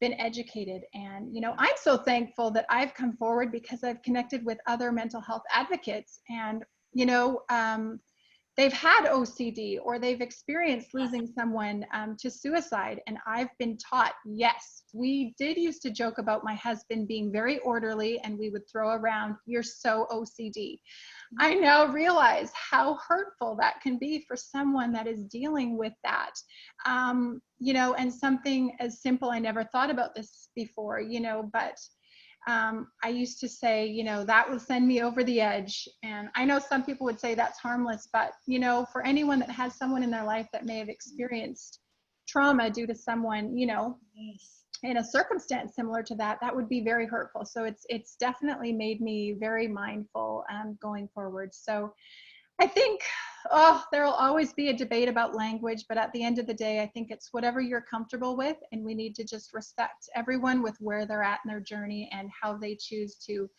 been educated. And, I'm so thankful that I've come forward because I've connected with other mental health advocates, and, they've had OCD or they've experienced losing someone to suicide. And I've been taught, yes, we did used to joke about my husband being very orderly, and we would throw around, "You're so OCD." I now realize how hurtful that can be for someone that is dealing with that. And something as simple, I never thought about this before, but I used to say, that will send me over the edge. And I know some people would say that's harmless, but, for anyone that has someone in their life that may have experienced trauma due to someone, in a circumstance similar to that, that would be very hurtful. So it's definitely made me very mindful going forward. So I think, there will always be a debate about language, but at the end of the day, I think it's whatever you're comfortable with, and we need to just respect everyone with where they're at in their journey and how they choose to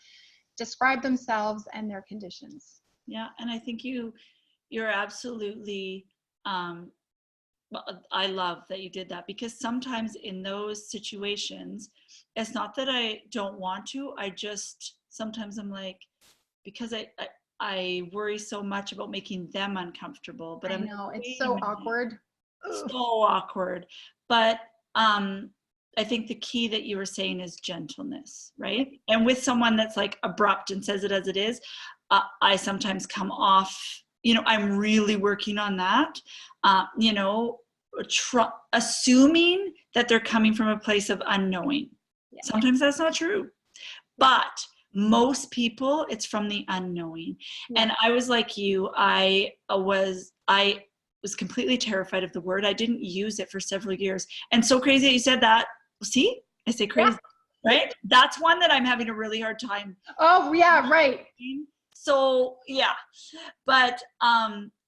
describe themselves and their conditions. Yeah, and I think you're absolutely, I love that you did that, because sometimes in those situations, it's not that I don't want to, sometimes I'm like, because I worry so much about making them uncomfortable, but I know, it's so awkward. So awkward. But I think the key that you were saying is gentleness, right? And with someone that's like abrupt and says it as it is, I sometimes come off, I'm really working on that, assuming that they're coming from a place of unknowing. Yeah. Sometimes that's not true, but most people, it's from the unknowing. Yeah. And I was like you, I was completely terrified of the word. I didn't use it for several years. And so crazy that you said that. See, I say crazy, right? That's one that I'm having a really hard time. Oh yeah, right. So yeah, but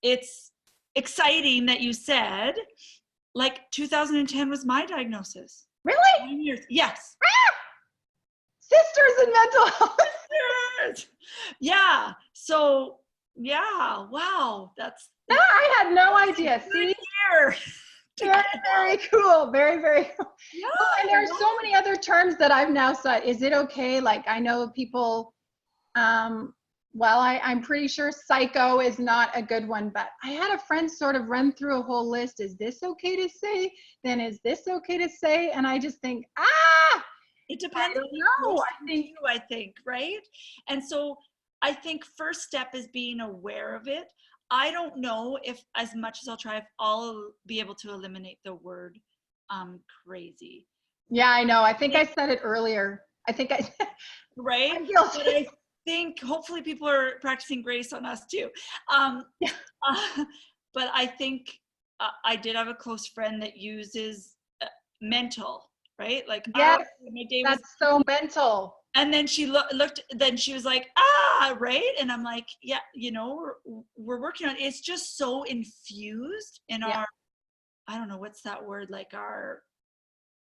it's exciting that you said, like, 2010 was my diagnosis. Really? 9 years. Yes. Sisters in mental health. Sisters. Yeah. So yeah. Wow. That's I had no idea. See? here. Very, very cool. Very, very cool. Yeah. Well, and there are so many other terms that I've now said. Is it okay? Like, I know people, well, I'm pretty sure psycho is not a good one, but I had a friend sort of run through a whole list. Is this okay to say? Then is this okay to say? And I just think, it depends I on don't know. I think, right? And so I think first step is being aware of it. I don't know if, as much as I'll try, if I'll be able to eliminate the word crazy. Yeah, I know. I think I said it earlier. I think I right? I'm guilty. But I think hopefully people are practicing grace on us too. But I think I did have a close friend that uses mental, right? Like, yes, my day that's was so mental. And then she looked, then she was like, right? And I'm like, yeah, you know, we're working on it. It's just so infused in our, I don't know, what's that word? Like our,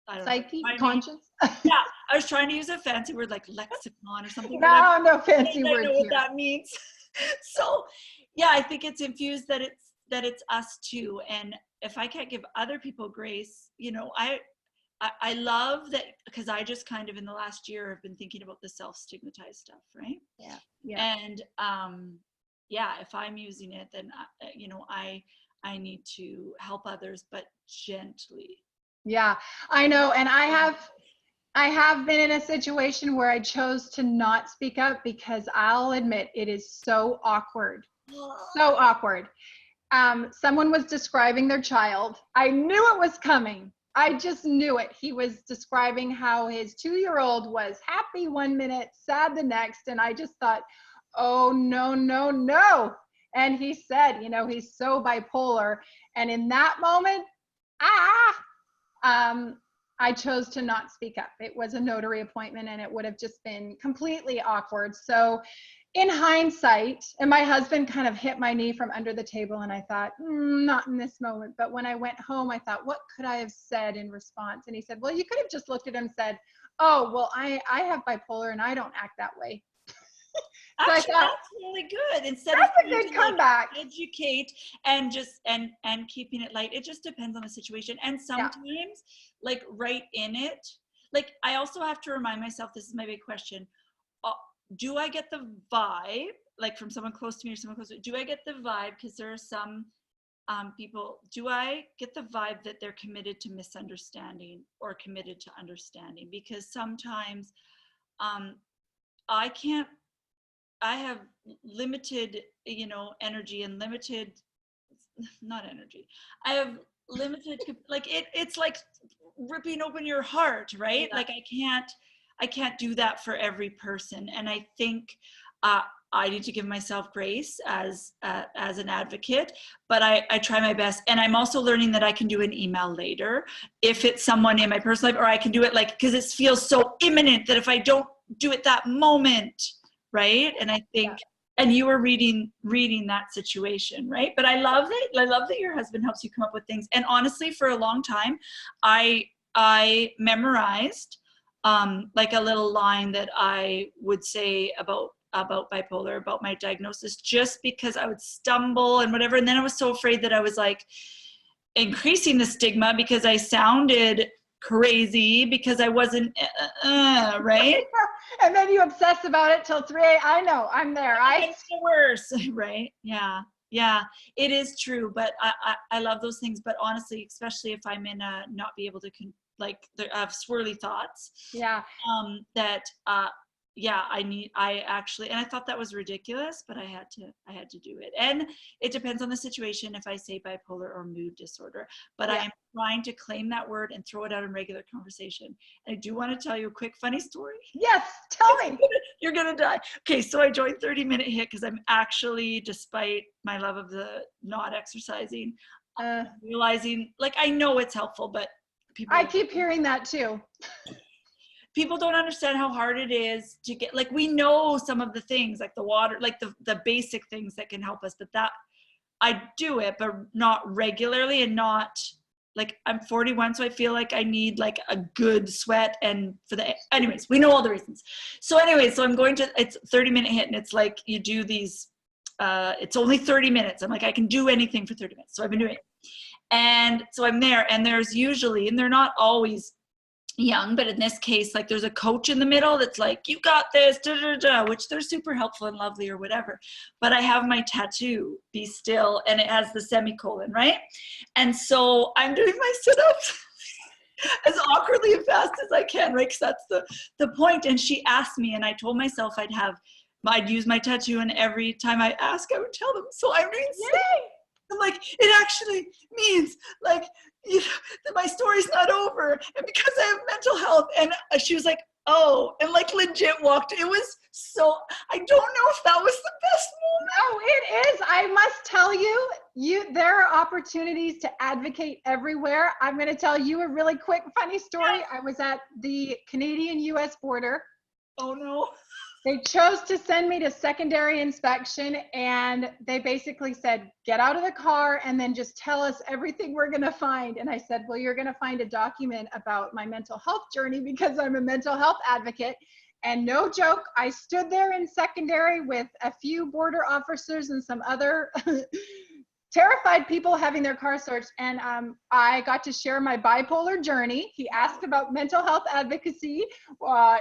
I don't psyche, know. conscience. Yeah, I was trying to use a fancy word like lexicon or something. No fancy I word know here. what that means. So yeah, I think it's infused that it's us too. And if I can't give other people grace, you know, I love that, because I just kind of in the last year have been thinking about the self-stigmatized stuff, right? Yeah. And yeah, if I'm using it, then you know, I need to help others, but gently. Yeah, I know. And I have been in a situation where I chose to not speak up because I'll admit it is so awkward. So awkward. Someone was describing their child. I knew it was coming. I just knew it. He was describing how his 2-year-old was happy one minute, sad the next. And I just thought, oh, no, no, no. And he said, you know, he's so bipolar. And in that moment, I chose to not speak up. It was a notary appointment and it would have just been completely awkward. So in hindsight, and my husband kind of hit my knee from under the table and I thought, not in this moment. But when I went home, I thought, what could I have said in response? And he said, well, you could have just looked at him and said, oh, well, I have bipolar and I don't act that way. So Actually, that's really good. Instead that's of a good comeback. Like, educate and just and keeping it light. It just depends on the situation. And sometimes, like right in it, like I also have to remind myself. This is my big question: do I get the vibe, like from someone close to me or someone close to me? Do I get the vibe? Because there are some people. Do I get the vibe that they're committed to misunderstanding or committed to understanding? Because sometimes I can't. I have limited, you know, energy and limited, not energy. I have limited, like it's like ripping open your heart, right? Yeah. Like I can't do that for every person. And I think I need to give myself grace as an advocate, but I try my best. And I'm also learning that I can do an email later if it's someone in my personal life, or I can do it like, because it feels so imminent that if I don't do it that moment, right? And I think, and you were reading that situation, right? But I love that your husband helps you come up with things. And honestly, for a long time, I memorized like a little line that I would say about bipolar, about my diagnosis, just because I would stumble and whatever. And then I was so afraid that I was like increasing the stigma because I sounded crazy because I wasn't right. And then you obsess about it till 3 a.m. I know, I'm there. It's the worst, right? Yeah, it is true. But I love those things. But honestly, especially if I'm in a not be able to like I have swirly thoughts. Yeah. That yeah, I actually, and I thought that was ridiculous, but I had to do it. And it depends on the situation if I say bipolar or mood disorder, but I am trying to claim that word and throw it out in regular conversation. And I do want to tell you a quick funny story. Yes, tell me. You're gonna die. Okay, so I joined 30-minute HIIT because I'm actually, despite my love of the not exercising, realizing, like, I know it's helpful, but I keep hearing that too. People don't understand how hard it is to get, like, we know some of the things, like the water, like the basic things that can help us, but that I do it, but not regularly and not like I'm 41, so I feel like I need like a good sweat, and anyways, we know all the reasons. So anyway, so I'm going to, it's 30-minute HIIT, and it's like you do these, it's only 30 minutes. I'm like, I can do anything for 30 minutes. So I've been doing it. And so I'm there, and there's usually, and they're not always young, but in this case, like there's a coach in the middle that's like, you got this, da, da, da, which they're super helpful and lovely or whatever. But I have my tattoo, Be Still, and it has the semicolon, right? And so I'm doing my sit-ups as awkwardly and fast as I can, right? Because that's the point. And she asked me, and I told myself I'd use my tattoo, and every time I ask, I would tell them. So I'm doing Yay! I'm like, it actually means like, you know, that my story's not over, and because I have mental health. And she was like, oh, and like legit walked. It was so, I don't know if that was the best moment. No, it is. I must tell you, there are opportunities to advocate everywhere. I'm going to tell you a really quick, funny story. I was at the Canadian-US border. Oh no. They chose to send me to secondary inspection, and they basically said, get out of the car and then just tell us everything we're going to find. And I said, well, you're going to find a document about my mental health journey because I'm a mental health advocate. And no joke, I stood there in secondary with a few border officers and some other terrified people having their car searched. And I got to share my bipolar journey. He asked about mental health advocacy,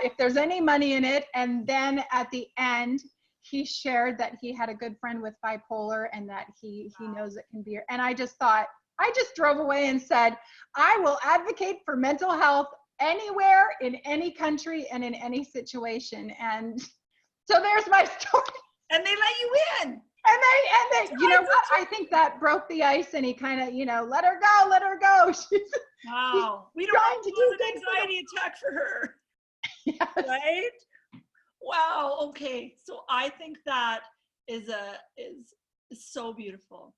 if there's any money in it. And then at the end, he shared that he had a good friend with bipolar, and that he knows it can be. And I just thought, I just drove away and said, I will advocate for mental health anywhere, in any country, and in any situation. And so there's my story. And they let you in. And they, you know what? I think that broke the ice, and he kind of, let her go, let her go. Wow. We don't want to do an anxiety attack for her. Yes. Right? Wow. Okay. So I think that is so beautiful.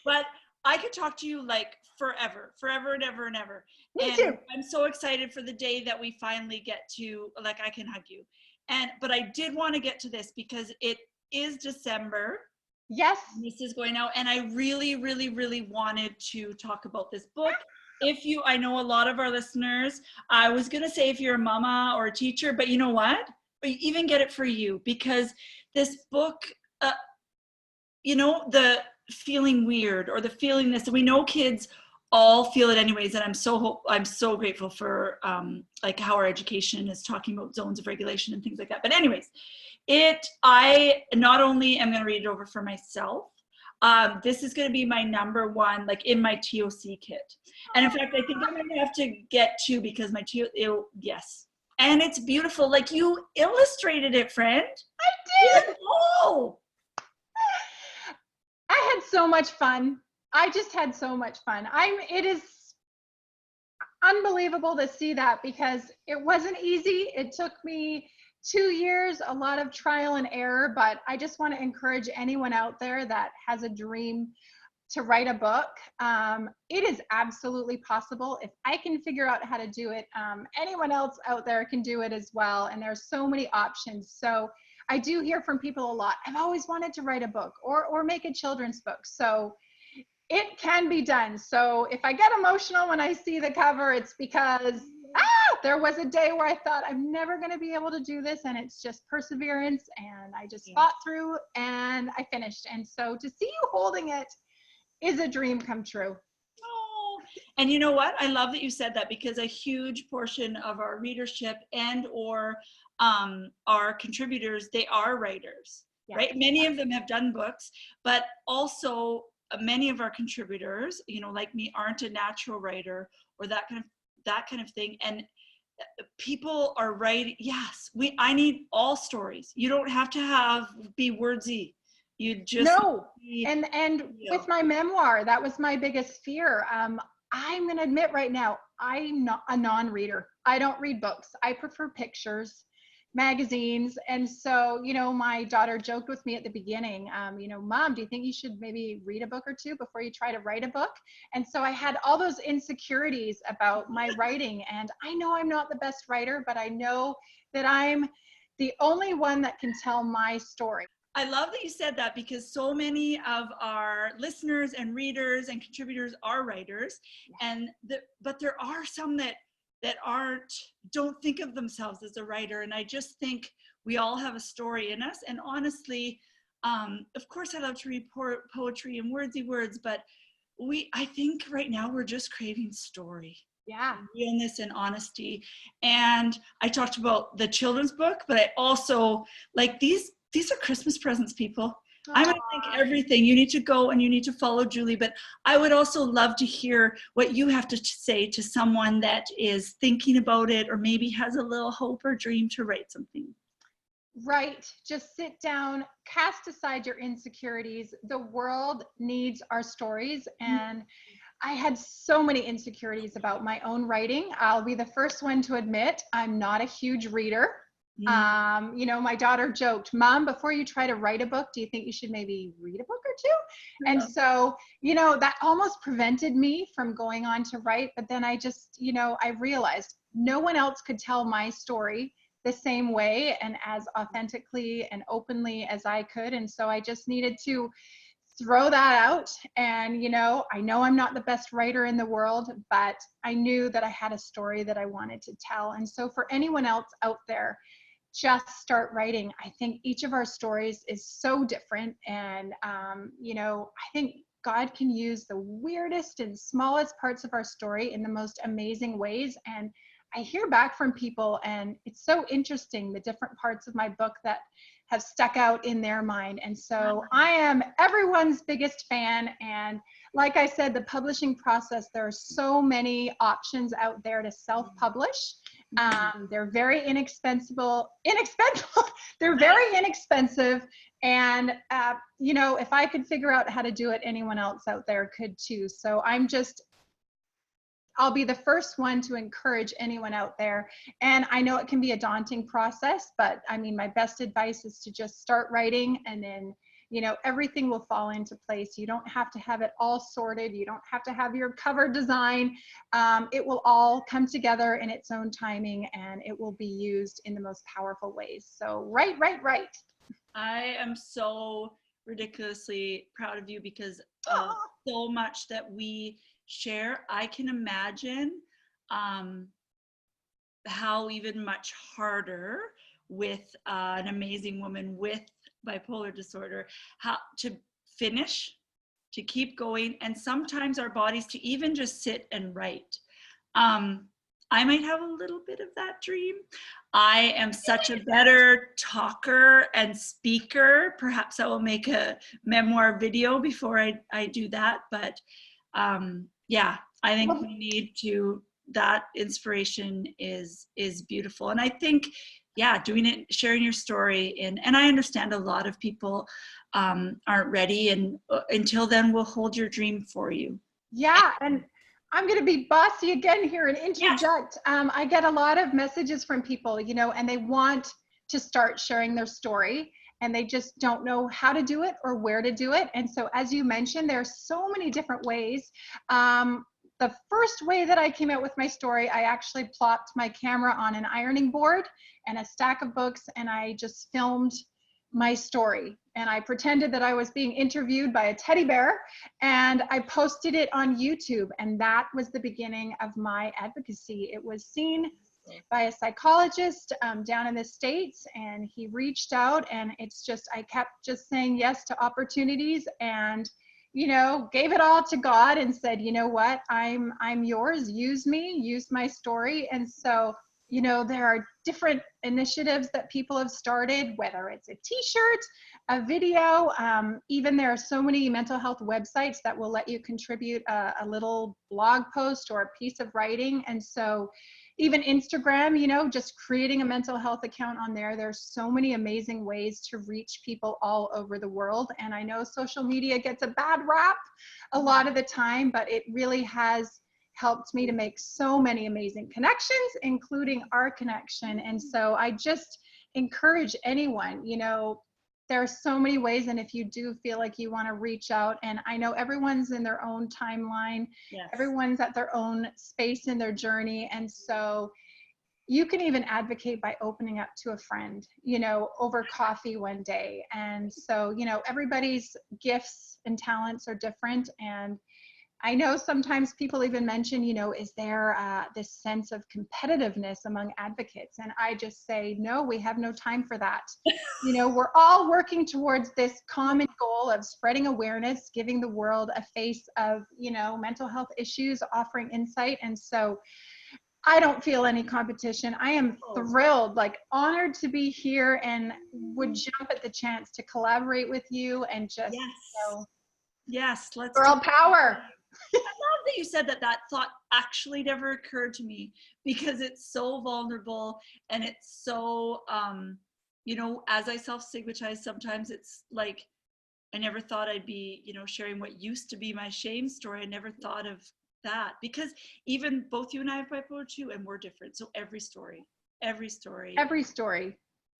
But I could talk to you like forever and ever and ever. Me and too. I'm so excited for the day that we finally get to, like, I can hug you. But I did want to get to this because it is December. Yes. This is going out, and I really, really, really wanted to talk about this book. I know a lot of our listeners, I was going to say if you're a mama or a teacher, but you know what? But you even get it for you, because this book, the feeling weird or the feeling this, we know kids all feel it anyways. And I'm so grateful for like how our education is talking about zones of regulation and things like that. But anyways, I not only am going to read it over for myself, this is going to be my number one, like in my TOC kit. And in fact, I think I'm going to have to get two, because my yes. And it's beautiful. Like, you illustrated it, friend. I did. Oh, I had so much fun. I just had so much fun. It is unbelievable to see that, because it wasn't easy. It took me 2 years, a lot of trial and error, but I just want to encourage anyone out there that has a dream to write a book. It is absolutely possible. If I can figure out how to do it, anyone else out there can do it as well. And there's so many options. So I do hear from people a lot, I've always wanted to write a book or make a children's book. So it can be done. So if I get emotional when I see the cover, it's because there was a day where I thought, I'm never going to be able to do this. And it's just perseverance. And I just fought through, and I finished. And so to see you holding it is a dream come true. Oh, and you know what? I love that you said that, because a huge portion of our readership and or our contributors, they are writers, right? Many of them have done books, but also many of our contributors, like me, aren't a natural writer or that kind of thing. And people are writing. Yes, I need all stories. You don't have to be wordsy. You just no. And with my memoir, that was my biggest fear. I'm going to admit right now, I'm not a non-reader. I don't read books. I prefer pictures, magazines. And so, my daughter joked with me at the beginning, Mom, do you think you should maybe read a book or two before you try to write a book? And so I had all those insecurities about my writing. And I know I'm not the best writer, but I know that I'm the only one that can tell my story. I love that you said that, because so many of our listeners and readers and contributors are writers, and but there are some that don't think of themselves as a writer. And I just think we all have a story in us. And honestly, of course, I love to read poetry and wordsy words, but I think right now we're just craving story. Yeah. Realness and honesty. And I talked about the children's book, but I also like these are Christmas presents, people. I'm going to think everything. You need to go and you need to follow Julie, but I would also love to hear what you have to say to someone that is thinking about it, or maybe has a little hope or dream to write something. Right. Just sit down, cast aside your insecurities. The world needs our stories. And I had so many insecurities about my own writing. I'll be the first one to admit I'm not a huge reader. You know, my daughter joked, Mom, before you try to write a book, do you think you should maybe read a book or two? And so, you know, that almost prevented me from going on to write. But then I just, you know, I realized no one else could tell my story the same way and as authentically and openly as I could. And so I just needed to throw that out. And, you know I'm not the best writer in the world, but I knew that I had a story that I wanted to tell. And so for anyone else out there, just start writing. I think each of our stories is so different. And, you know, I think God can use the weirdest and smallest parts of our story in the most amazing ways. And I hear back from people, and it's so interesting, the different parts of my book that have stuck out in their mind. And so I am everyone's biggest fan. And like I said, the publishing process, there are so many options out there to self-publish. They're very inexpensive. They're very inexpensive. And, you know, if I could figure out how to do it, anyone else out there could too. So I'll be the first one to encourage anyone out there. And I know it can be a daunting process, but I mean, my best advice is to just start writing, and then, you know, everything will fall into place. You don't have to have it all sorted. You don't have to have your cover design. It will all come together in its own timing, and it will be used in the most powerful ways. So write. I am so ridiculously proud of you, because so much that we share. I can imagine how even much harder with an amazing woman with bipolar disorder, how to finish, to keep going, and sometimes our bodies to even just sit and write. I might have a little bit of that dream. I am such a better talker and speaker. Perhaps I will make a memoir video before I do that. But yeah, I think we need to, that inspiration is beautiful. And I think, yeah, doing it, sharing your story, and I understand a lot of people aren't ready, and until then we'll hold your dream for you. Yeah, and I'm going to be bossy again here and interject. Yes. I get a lot of messages from people, you know, and they want to start sharing their story, and they just don't know how to do it or where to do it. And so, as you mentioned, there are so many different ways. The first way that I came out with my story, I actually plopped my camera on an ironing board and a stack of books, and I just filmed my story. And I pretended that I was being interviewed by a teddy bear, and I posted it on YouTube. And that was the beginning of my advocacy. It was seen by a psychologist down in the States, and he reached out, and it's just, I kept just saying yes to opportunities, and, you know, gave it all to God and said, you know what, I'm yours, use me, use my story. And so, you know, there are different initiatives that people have started, whether it's a t-shirt, a video, even there are so many mental health websites that will let you contribute a little blog post or a piece of writing. And so even Instagram, you know, just creating a mental health account on there. There's so many amazing ways to reach people all over the world. And I know social media gets a bad rap a lot of the time, but it really has helped me to make so many amazing connections, including our connection. And so I just encourage anyone, you know, there are so many ways. And if you do feel like you want to reach out, and I know everyone's in their own timeline, yes. Everyone's at their own space in their journey. And so you can even advocate by opening up to a friend, you know, over coffee one day. And so, you know, everybody's gifts and talents are different. And I know sometimes people even mention, you know, is there this sense of competitiveness among advocates? And I just say, no, we have no time for that. You know, we're all working towards this common goal of spreading awareness, giving the world a face of, you know, mental health issues, offering insight. And so I don't feel any competition. I am thrilled, like honored to be here, and would jump at the chance to collaborate with you and just, Yes. you know, Yes, let's girl power. I love that you said that. That thought actually never occurred to me, because it's so vulnerable, and it's so, you know, as I self-stigmatize, sometimes it's like, I never thought I'd be, you know, sharing what used to be my shame story. I never thought of that, because even both you and I have bipolar 2, and we're different. So every story. I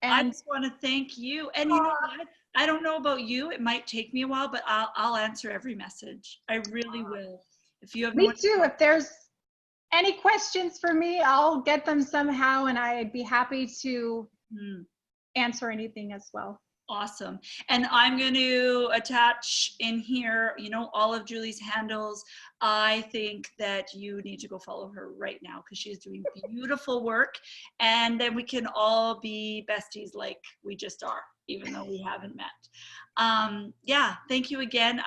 And just want to thank you. And you know what? I don't know about you. It might take me a while, but I'll answer every message. I really will. If you have me too. If there's any questions for me, I'll get them somehow, and I'd be happy to answer anything as well. Awesome. And I'm going to attach in here, you know, all of Julie's handles. I think that you need to go follow her right now, because she's doing beautiful work, and then we can all be besties like we just are, even though we haven't met. Yeah, thank you again.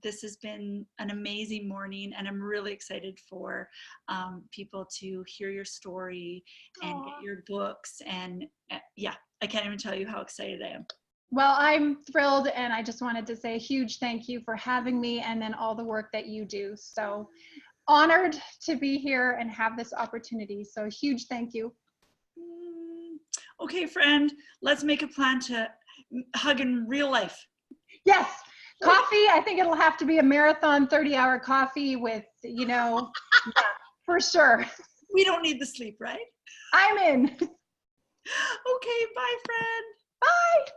This has been an amazing morning, and I'm really excited for people to hear your story and get your books. And yeah, I can't even tell you how excited I am. Well, I'm thrilled, and I just wanted to say a huge thank you for having me, and then all the work that you do. So honored to be here and have this opportunity. So huge thank you. Okay, friend, let's make a plan to hug in real life. Yes. Coffee, I think it'll have to be a marathon 30-hour coffee with, you know, yeah, for sure. We don't need the sleep, right? I'm in. Okay, bye, friend. Bye.